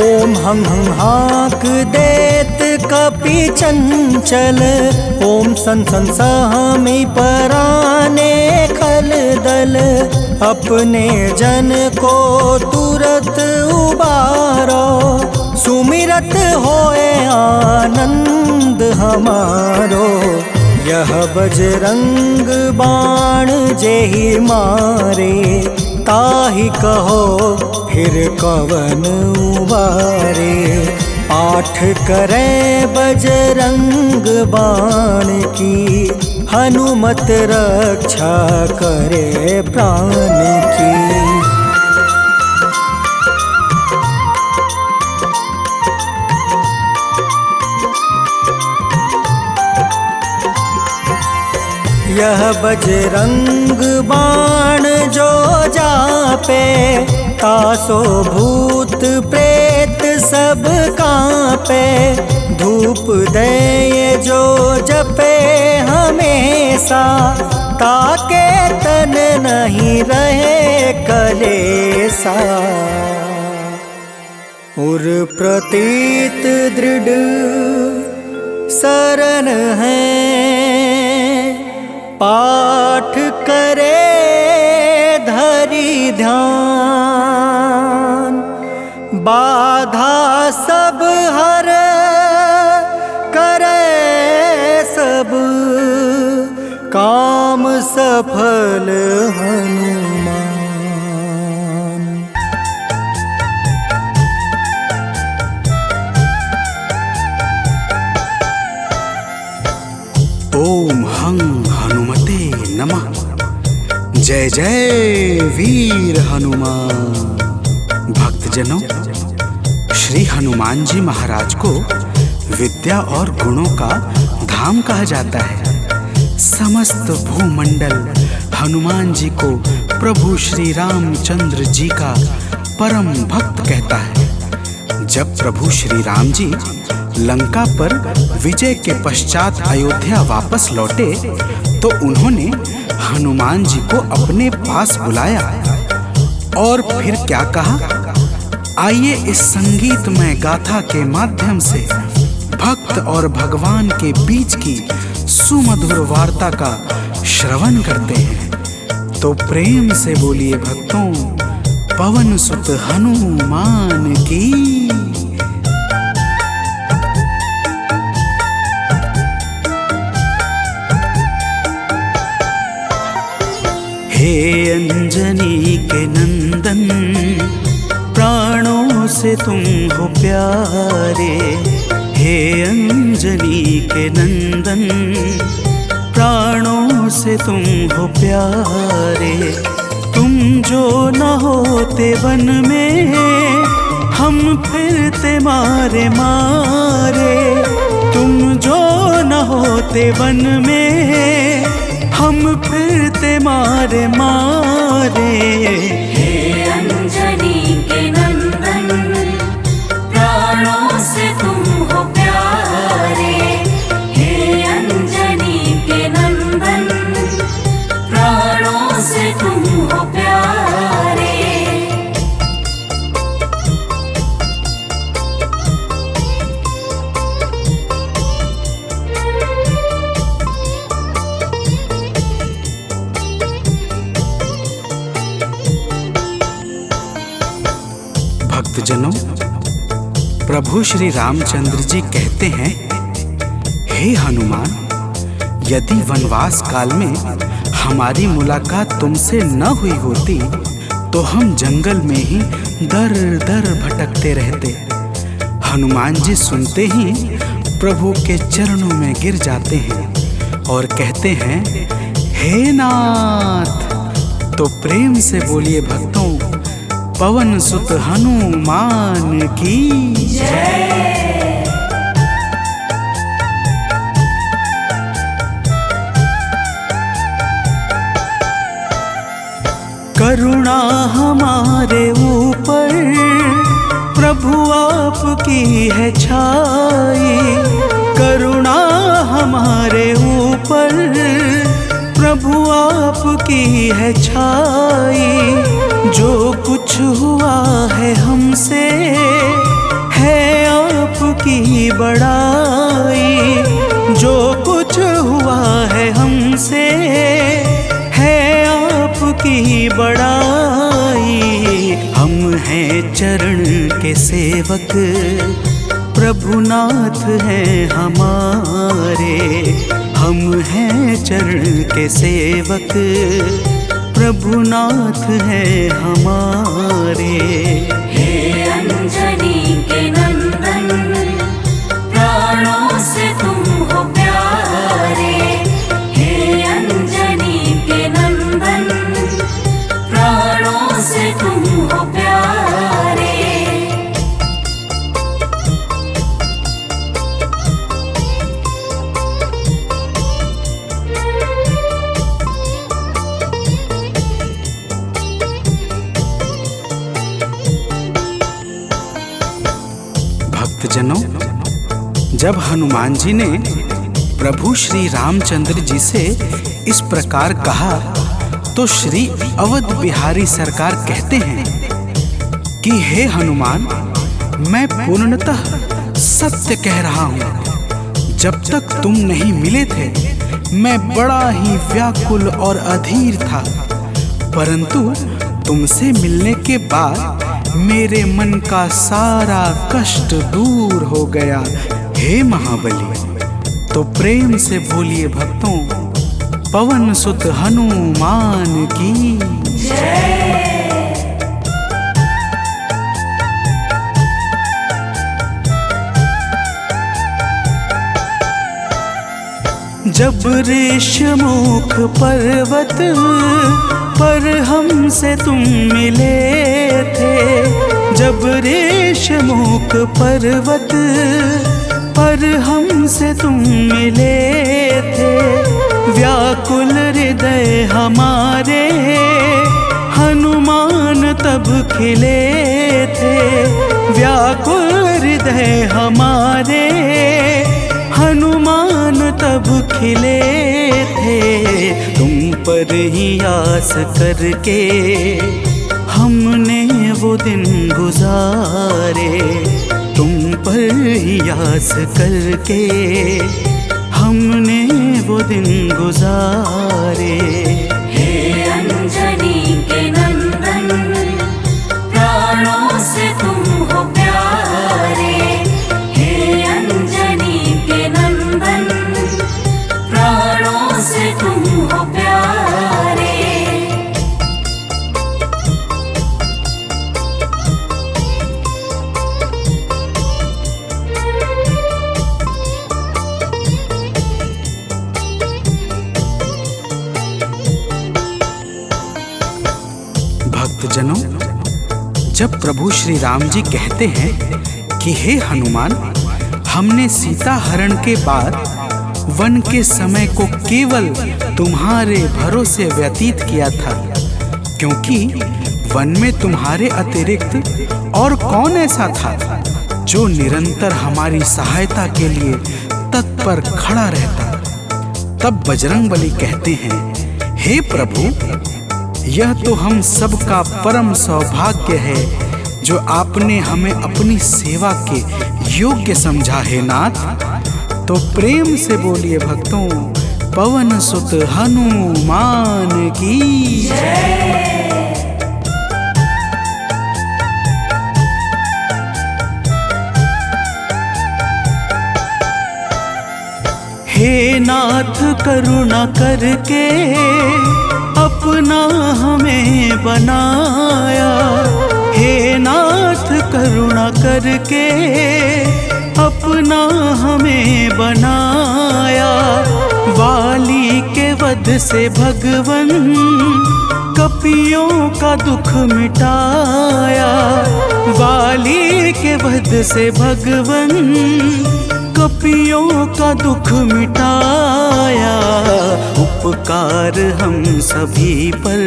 ओम हं हं हाक देत कपि चंचल, ओम सन सन सहमी पराने खल दल। अपने जन को तुरत उबारो, सुमिरत होए आनंद हमारो। यह बजरंग बाण जेहि मारे, ताहि कहो फिर कवन उबारे। पाठ करें बजरंग बाण की, हनुमत रक्षा करे प्राण की। यह बजरंग बाण जो जापे, तासो भूत प्रेत सब कांपे। धूप दे जो जपे हमेशा, ताके तन नहीं रहे कलेसा। उर प्रतीत दृढ़ शरण है, पाठ करे धरि ध्यान। बाधा सब सफल हनुमान। ओम हं हनुमते नमः। जय जय वीर हनुमान। भक्तजनों, श्री हनुमान जी महाराज को विद्या और गुणों का धाम कहा जाता है। समस्त भूमंडल हनुमान जी को प्रभु श्री रामचंद्र जी का परम भक्त कहता है। जब प्रभु श्री राम जी लंका पर विजय के पश्चात अयोध्या वापस लौटे तो उन्होंने हनुमान जी को अपने पास बुलाया और फिर क्या कहा, आइए इस संगीतमय गाथा के माध्यम से भक्त और भगवान के बीच की सुमधुर वार्ता का श्रवण करते हैं। तो प्रेम से बोलिए भक्तों, पवन सुत हनुमान की। हे अंजनी के नंदन, प्राणों से तुम हो प्यारे। हे अंजनी के नंदन, प्राणों से तुम हो प्यारे। तुम जो न होते वन में, हम फिरते मारे मारे। तुम जो न होते वन में, हम फिरते मारे मारे। हे अंजनी के नंदन, प्राणों से तुम हो प्यारे। हे अंजनी के नंदन, प्राणों से तुम हो प्यारे। भक्तजनों, प्रभु श्री रामचंद्र जी कहते हैं, हे हनुमान, यदि वनवास काल में हमारी मुलाकात तुमसे न हुई होती तो हम जंगल में ही दर दर भटकते रहते। हनुमान जी सुनते ही प्रभु के चरणों में गिर जाते हैं और कहते हैं, हे नाथ। तो प्रेम से बोलिए भक्तों, पवन सुत हनुमान की जय। करुणा हमारे ऊपर प्रभु आपकी है छाई। करुणा हमारे ऊपर प्रभु आपकी है छाई। जो कुछ हुआ है हमसे है आपकी बड़ाई। जो कुछ हुआ है हमसे है आपकी बड़ाई। हम हैं चरण के सेवक, प्रभुनाथ हैं हमारे। हम हैं चरण के सेवक, प्रभुनाथ हैं हमारे। हे अंजनी के नंदन, प्राणों से तुम हो प्यारे। हे अंजनी के नंदन, प्राणों से तुम हो प्यारे। भक्तजनों, जब हनुमान जी ने प्रभु श्री रामचंद्र जी से इस प्रकार कहा तो श्री अवध बिहारी सरकार कहते हैं कि हे हनुमान, मैं पूर्णतः सत्य कह रहा हूँ। जब तक तुम नहीं मिले थे मैं बड़ा ही व्याकुल और अधीर था, परंतु तुमसे मिलने के बाद मेरे मन का सारा कष्ट दूर हो गया। हे महाबली, तो प्रेम से बोलिए भक्तों, पवन सुत हनुमान की जब ऋषमुख पर्वत पर हमसे तुम मिले थे, जब ऋषमुख पर्वत पर हमसे तुम मिले थे, व्याकुल हृदय हमारे हनुमान तब खिले थे, व्याकुल हृदय हमारे हनुमान तब खिले थे। तुम पर ही आस करके हमने वो दिन गुजारे, तुम पर ही आस करके हमने वो दिन गुजारे। हे अंजनी के नंदन, प्राणों से तुम हो प्यारे, हे अंजनी के नंदन, प्राणों से तुम हो प्यारे। भक्तजनों, जब प्रभु श्री राम जी कहते हैं कि हे हनुमान, हमने सीता हरण के बाद वन के समय को केवल तुम्हारे भरोसे व्यतीत किया था, क्योंकि वन में तुम्हारे अतिरिक्त और कौन ऐसा था जो निरंतर हमारी सहायता के लिए तत्पर खड़ा रहता। तब बजरंगबली कहते हैं, हे प्रभु, यह तो हम सबका परम सौभाग्य है जो आपने हमें अपनी सेवा के योग्य समझा है नाथ। तो प्रेम से बोलिए भक्तों, पवन सुत हनुमान की जय। हे नाथ करुणा करके अपना हमें बनाया, हे नाथ करुणा करके अपना हमें बनाया। वाली के वध से भगवन कपियों का दुख मिटाया, वाली के वध से भगवन कपियों का दुख मिटाया। उपकार हम सभी पर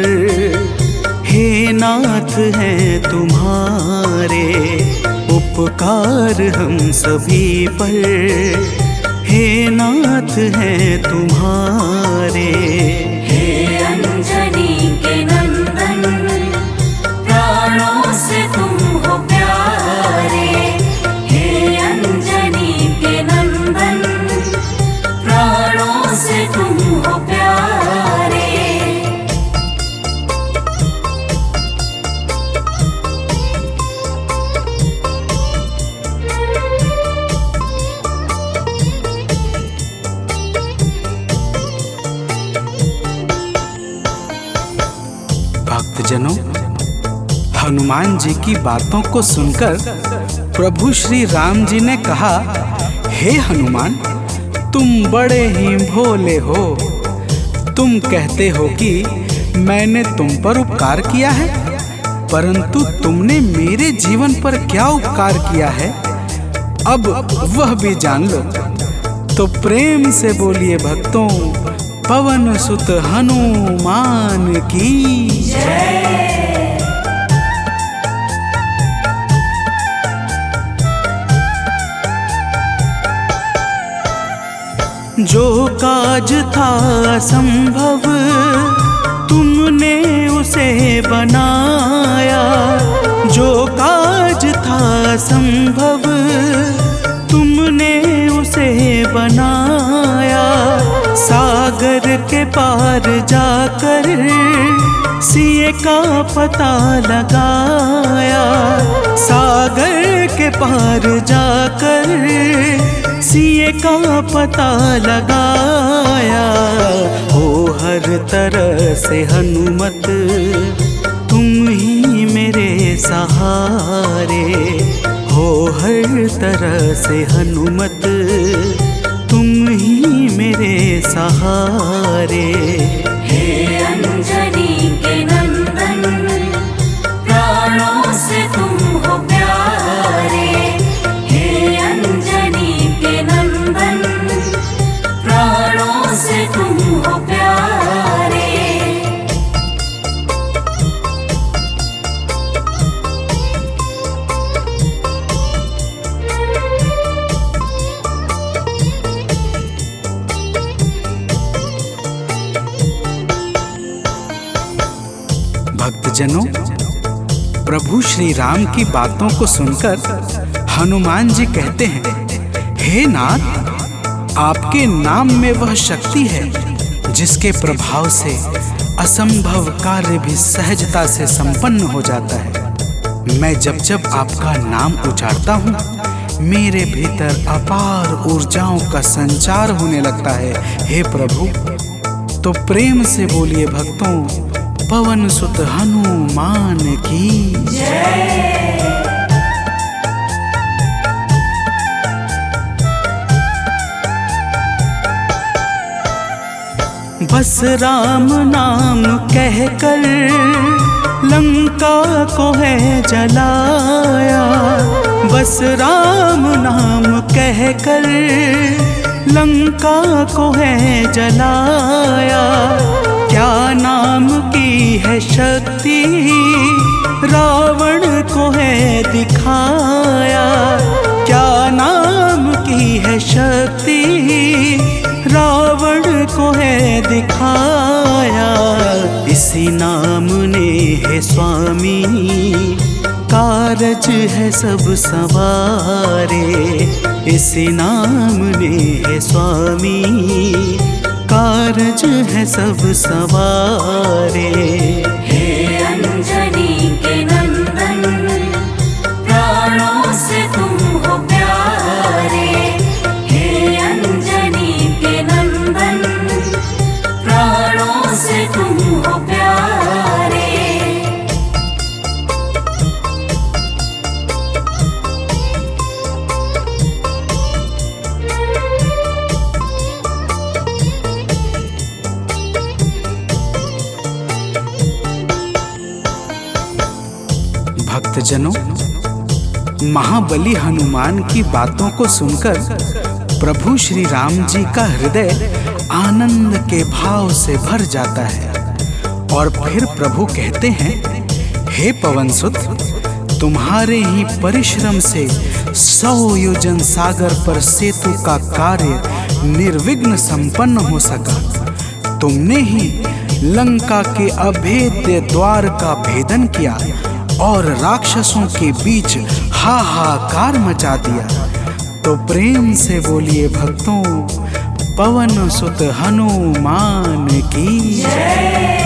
हे नाथ हैं तुम्हारे, उपकार हम सभी पर हे नाथ हैं तुम्हारे। हे अंजनी के नंदन, प्राणों से तुम हो प्यारे, हे अंजनी के नंदन, प्राणों से तुम हो प्यारे। भक्तजनों, हनुमान जी की बातों को सुनकर प्रभु श्री राम जी ने कहा, हे हनुमान, तुम बड़े ही भोले हो। तुम कहते हो कि मैंने तुम पर उपकार किया है, परंतु तुमने मेरे जीवन पर क्या उपकार किया है, अब वह भी जान लो। तो प्रेम से बोलिए भक्तों, पवन सुत हनुमान की जय। जो काज था संभव तुमने उसे बनाया, जो काज था संभव तुमने उसे बनाया। सागर के पार जाकर सिए का पता लगाया, सागर के पार जाकर सिए का पता लगाया। हो हर तरह से हनुमत, तुम ही मेरे सहारे। हो हर तरह से हनुमत, तुम ही मेरे सहारे। हे अंजनी के नंदन, प्राणों से तुम हो प्यारे। हे अंजनी के नंदन, प्राणों से तुम हो प्यारे। भक्तजनों, प्रभु श्री राम की बातों को सुनकर हनुमान जी कहते हैं, हे नाथ, आपके नाम में वह शक्ति है जिसके प्रभाव से असंभव कार्य भी सहजता से संपन्न हो जाता है। मैं जब जब आपका नाम उच्चारता हूँ, मेरे भीतर अपार ऊर्जाओं का संचार होने लगता है। हे प्रभु, तो प्रेम से बोलिए भक्तों, पवन सुत हनुमान की जय। बस राम नाम कहकर लंका को है जलाया। बस राम नाम कहकर लंका को है जलाया। क्या नाम की है शक्ति, रावण को है दिखाया। क्या नाम की है शक्ति, रावण को है दिखाया। इसी नाम ने है स्वामी, कारज है सब सवारे। इसी नाम ने है स्वामी, कारज है सब सवारे। हे अंजनी के नंदन, प्राणों से तुम हो प्यारे। हे अंजनी के नंदन, प्राणों से तुम हो प्यारे। भक्तजनों, महाबली हनुमान की बातों को सुनकर प्रभु श्री राम जी का हृदय आनंद के भाव से भर जाता है। और फिर प्रभु कहते हैं, हे पवनसुत, तुम्हारे ही परिश्रम से 100 योजन सागर पर सेतु का कार्य निर्विघ्न संपन्न हो सका। तुमने ही लंका के अभेद्य द्वार का भेदन किया और राक्षसों के बीच हाहाकार मचा दिया। तो प्रेम से बोलिए भक्तों, पवन सुत हनुमान की जय।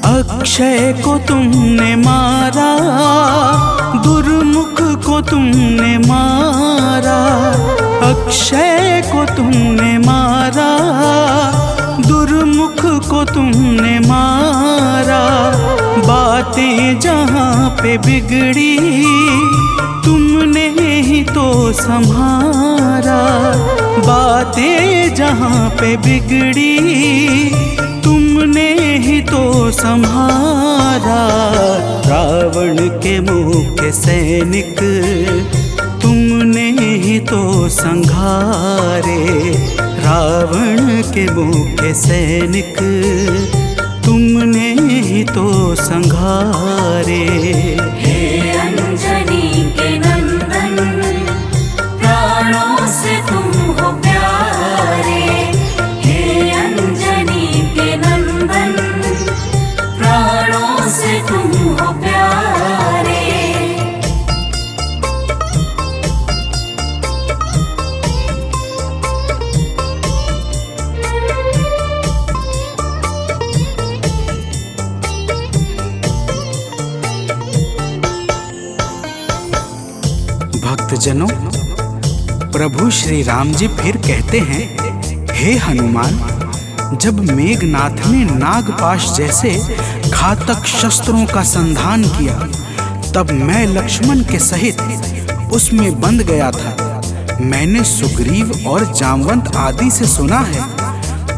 अक्षय को तुमने मारा, दुर्मुख को तुमने मारा। अक्षय को तुमने मारा, दुर्मुख को तुमने मारा। बातें जहाँ पे बिगड़ी, तुमने ही तो संभारा। बातें जहाँ पे बिगड़ी, तुमने ही तो संहारा। रावण के मुख्य सैनिक, तुमने ही तो संघारे। रावण के मुख्य सैनिक, तुमने ही तो संघारे। हे अंजनी के नंदन, प्राणों से तुम हो प्यारे। हे अंजनी के नंदन, प्राणों से तुम हो प्यारे। भक्तजनों, प्रभु श्री राम जी फिर कहते हैं, हे हनुमान, जब मेघनाथ ने नागपाश जैसे घातक शस्त्रों का संधान किया, तब मैं लक्ष्मण के सहित उसमें बंध गया था। मैंने सुग्रीव और जामवंत आदि से सुना है,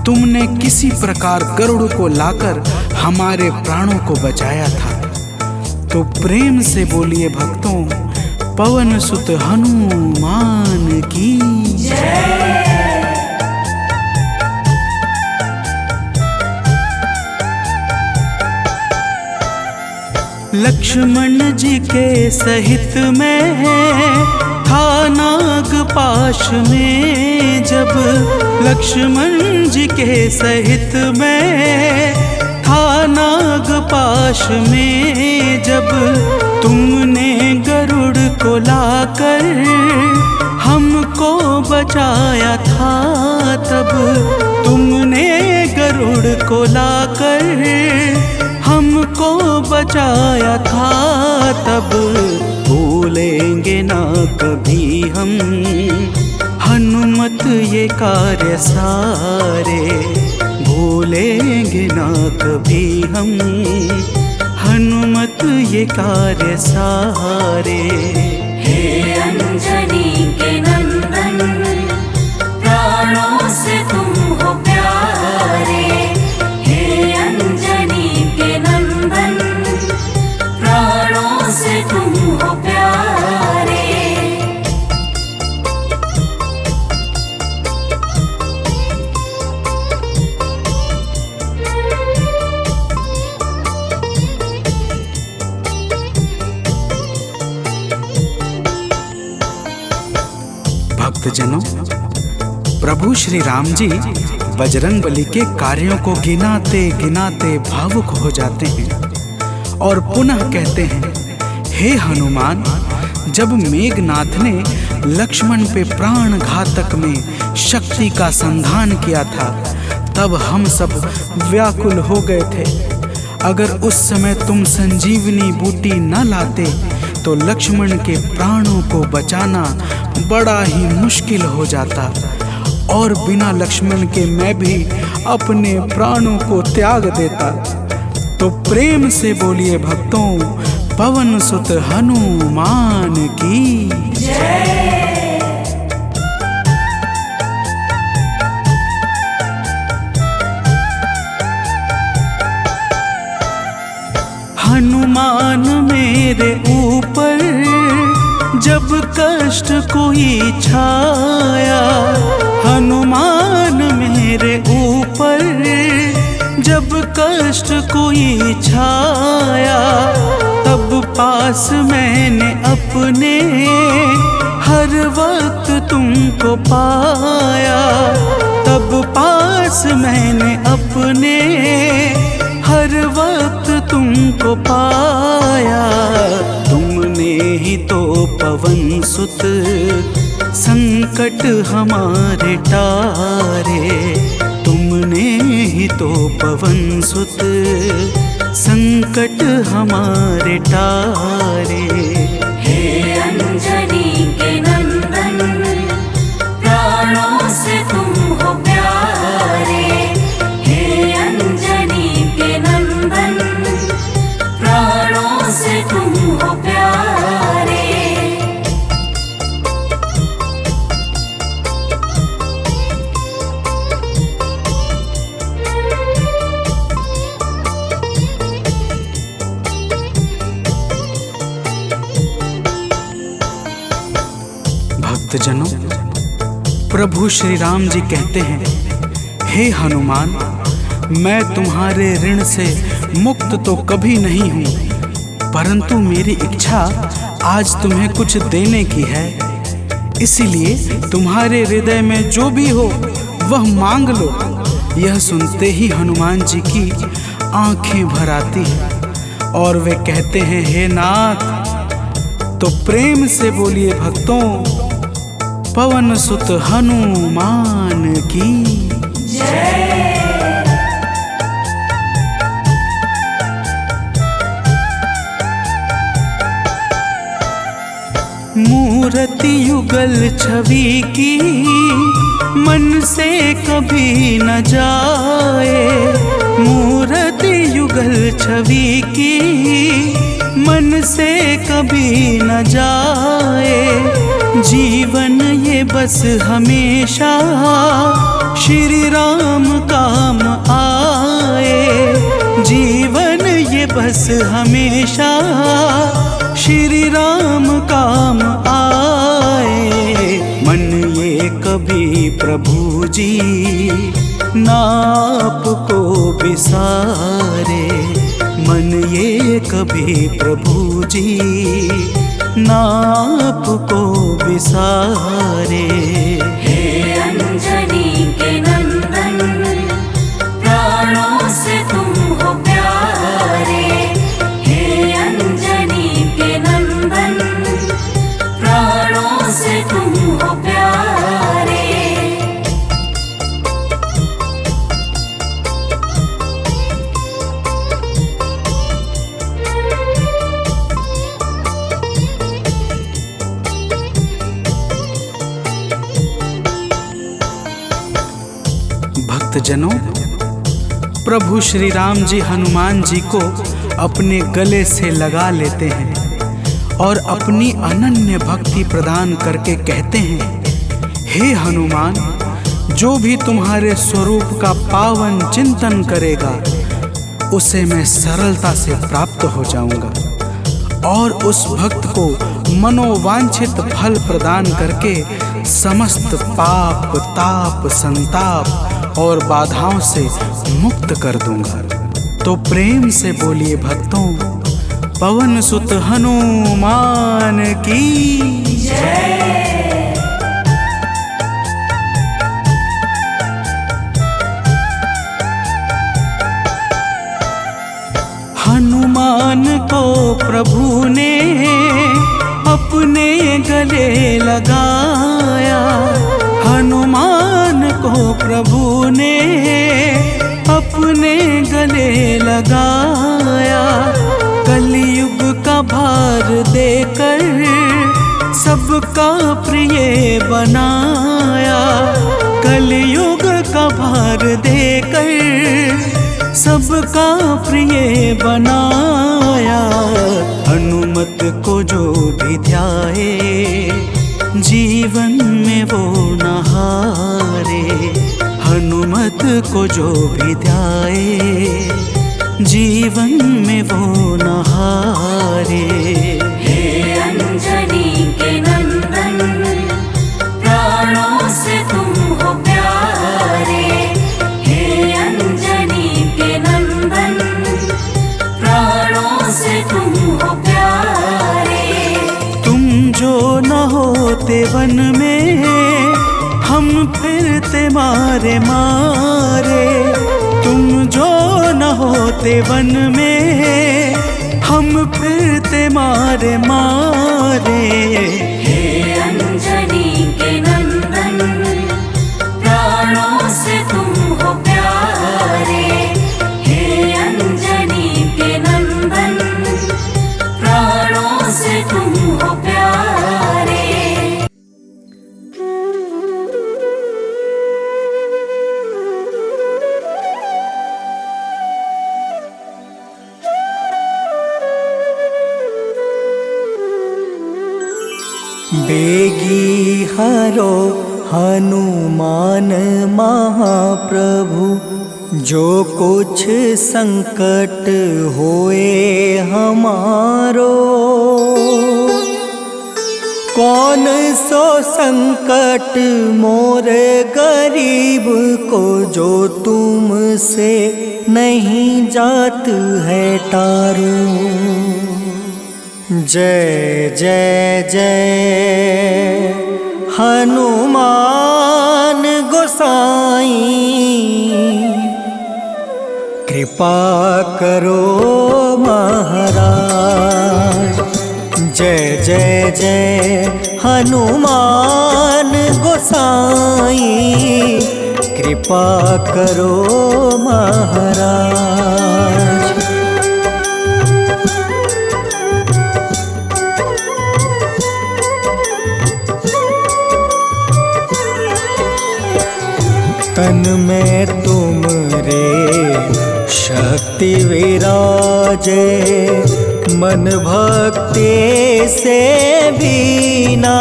तुमने किसी प्रकार गरुड़ को लाकर हमारे प्राणों को बचाया था। तो प्रेम से बोलिए भक्तों, पवन सुत हनुमान की जय। लक्ष्मण जी के सहित में था नागपाश में, जब लक्ष्मण जी के सहित में था नागपाश में, जब तुमने गरुड़ को लाकर हमको बचाया था, तब तुमने गरुड़ को लाकर हमको बचाया था, तब भूलेंगे ना कभी हम हनुमत ये कार्य सारे, भूलेंगे ना कभी हम हनुमत ये कार्य सारे। हे अंजनी के नंदन, प्राणों से तुम हो प्यारे। हे अंजनी के नंदन, प्राणों से तुम हो प्यारे। भक्तजनों, प्रभु श्री राम जी बजरंगबली के कार्यों को गिनाते गिनाते भावुक हो जाते हैं और पुनः कहते हैं, हे हनुमान, जब मेघनाथ ने लक्ष्मण पे प्राण घातक में शक्ति का संधान किया था, तब हम सब व्याकुल हो गए थे। अगर उस समय तुम संजीवनी बूटी न लाते तो लक्ष्मण के प्राणों को बचाना बड़ा ही मुश्किल हो जाता, और बिना लक्ष्मण के मैं भी अपने प्राणों को त्याग देता। तो प्रेम से बोलिए भक्तों, पवन सुत हनुमान की जय। हनुमान मेरे ऊपर जब कष्ट कोई छाया, हनुमान मेरे ऊपर जब कष्ट कोई छाया, तब पास मैंने अपने हर वक्त तुमको पाया, तब पास मैंने अपने हर वक्त तुमको पाया। तुमने ही तो पवन सुत संकट हमारे टारे, तुमने ही तो पवन सुत संकट हमारे टारे। हे अंजनी के नंदन, प्राणों से तुम हो प्यारे। हे अंजनी के नंदन, प्राणों से तुम हो प्यारे। भक्तजनों, प्रभु श्री राम जी कहते हैं, हे हनुमान, मैं तुम्हारे ऋण से मुक्त तो कभी नहीं हूँ, परंतु मेरी इच्छा आज तुम्हें कुछ देने की है। इसीलिए तुम्हारे हृदय में जो भी हो वह मांग लो। यह सुनते ही हनुमान जी की आंखें भर आती हैं और वे कहते हैं, हे नाथ। तो प्रेम से बोलिए भक्तों, पवन सुत हनुमान की जय। मूर्ति मूर्ति युगल छवि की मन से कभी न जाए। मूर्ति युगल छवि की मन से कभी न जाए। जीवन ये बस हमेशा श्री राम काम आए। जीवन ये बस हमेशा श्री राम काम आए। मन ये कभी प्रभु जी नाप को बिसारे। मन ये कभी प्रभु जी नाप को बिसारे। हे अंजनी के नंदन, प्राणों से तुम हो प्यारे। हे अंजनी के नंदन, प्राणों से तुम हो प्यारे। भक्तजनों, प्रभु श्री राम जी हनुमान जी को अपने गले से लगा लेते हैं और अपनी अनन्य भक्ति प्रदान करके कहते हैं, हे हनुमान, जो भी तुम्हारे स्वरूप का पावन चिंतन करेगा उसे मैं सरलता से प्राप्त हो जाऊंगा और उस भक्त को मनोवांछित फल प्रदान करके समस्त पाप, ताप, संताप और बाधाओं से मुक्त कर दूंगा। तो प्रेम से बोलिए भक्तों, पवन सुत हनुमान की जय। हनुमान को प्रभु ने अपने गले लगाया। हनुमान को प्रभु ने अपने गले लगाया। कलयुग का भार देकर सबका प्रिय बनाया। कलयुग का भार देकर सबका प्रिय बनाया। हनुमत को जो भी ध्याए जीवन में वो न हारे। हनुमत को जो भी ध्याए जीवन में वो न हारे। हे अंजनी के नंदन, प्राणों से तुम हो प्यारे। हे अंजनी के नंदन, प्राणों से तुम हो प्यारे। तुम जो न होते वन में हम फिरते मारे मारे। तुम जो न होते वन में हम फिरते मारे मारे। हे अंजनी के नंदन, प्राणों से तुम हो प्यारे। हे अंजनी के नंदन, प्राणों से तुम हो प्यारे। बेगी हरो हनुमान महाप्रभु, जो कुछ संकट होए हमारो। कौन सो संकट मोरे गरीब को, जो तुमसे नहीं जात है टारो। जय जय जय हनुमान गोसाई, कृपा करो महाराज। जय जय जय हनुमान गोसाई, कृपा करो महाराज। मन में तुम रे शक्ति विराजे, मन भक्ति से भीना।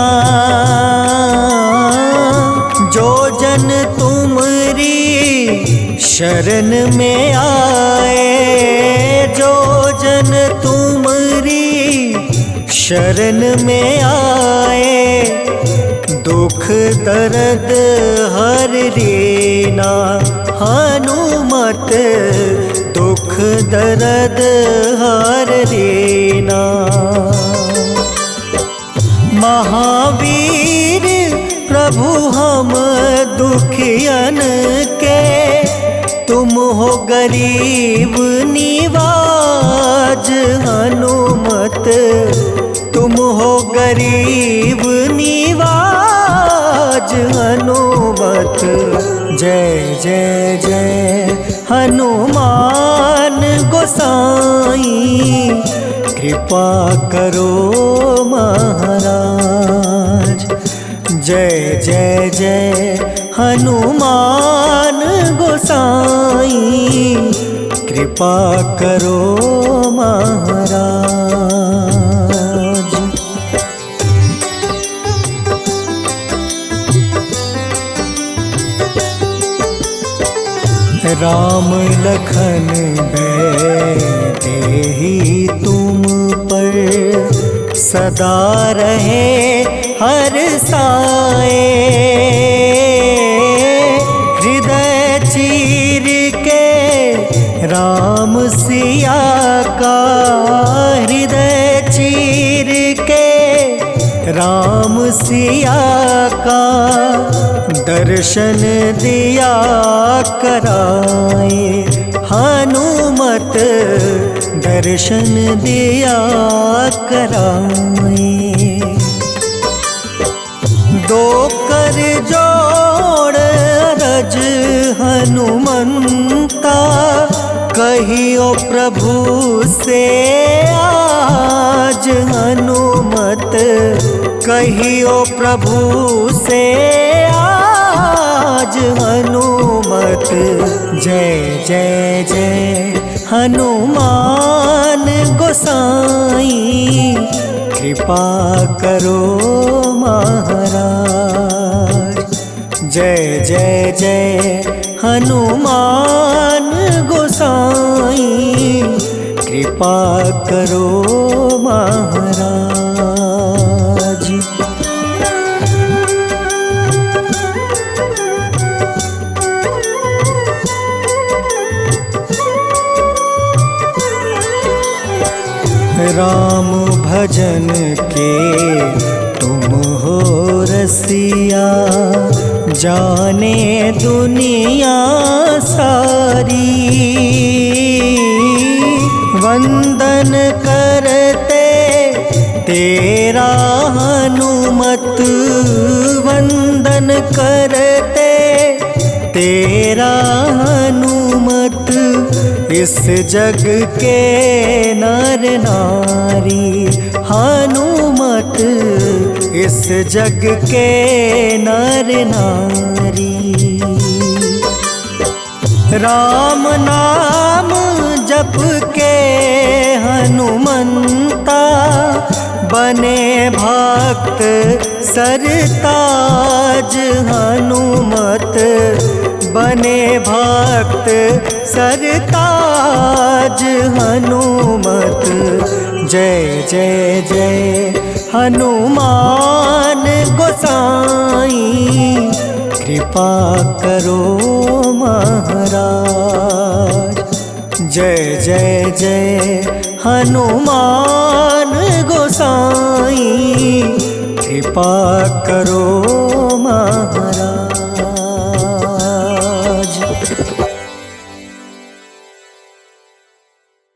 जो जन तुमरी शरण में आए, जो जन तुमरी शरण में आए, दुख दर्द हर लेना। हनुमत दुख दर्द हर लेना। महावीर प्रभु हम दुखियन के, तुम हो गरीब निवाज। हनुमत तुम हो गरीब निवाज। हनुमत जय जय जय हनुमान गोसाई, कृपा करो महाराज। जय जय जय हनुमान गोसाई, कृपा करो महाराज। राम लखन देहि तुम पर, सदा रहे हर साए। हृदय चीर के राम सिया का, हृदय चीर के राम सिया का, दर्शन दिया कराए। हनुमत दर्शन दिया कराए। दो कर जोड़ रज हनुमंता, कहियो प्रभु से आज। हनुमत कहियो प्रभु से आज। हनुमत जय जय जय हनुमान गोसाई, कृपा करो महाराज। जय जय जय हनुमान गोसाई, कृपा करो महाराज। राम भजन के तुम हो रसिया, जाने दुनिया सारी। वंदन करते तेरा हनुमत, वंदन करते तेरा हनुमत। इस जग के नर नारी, हनुमत इस जग के नर नारी। राम नाम जप के हनुमंता, बने भक्त सरताज। हनुमत बने भक्त सरताज। हनुमत जय जय जय हनुमान गोसाई, कृपा करो महाराज। जय जय जय हनुमान गोसाई, कृपा करो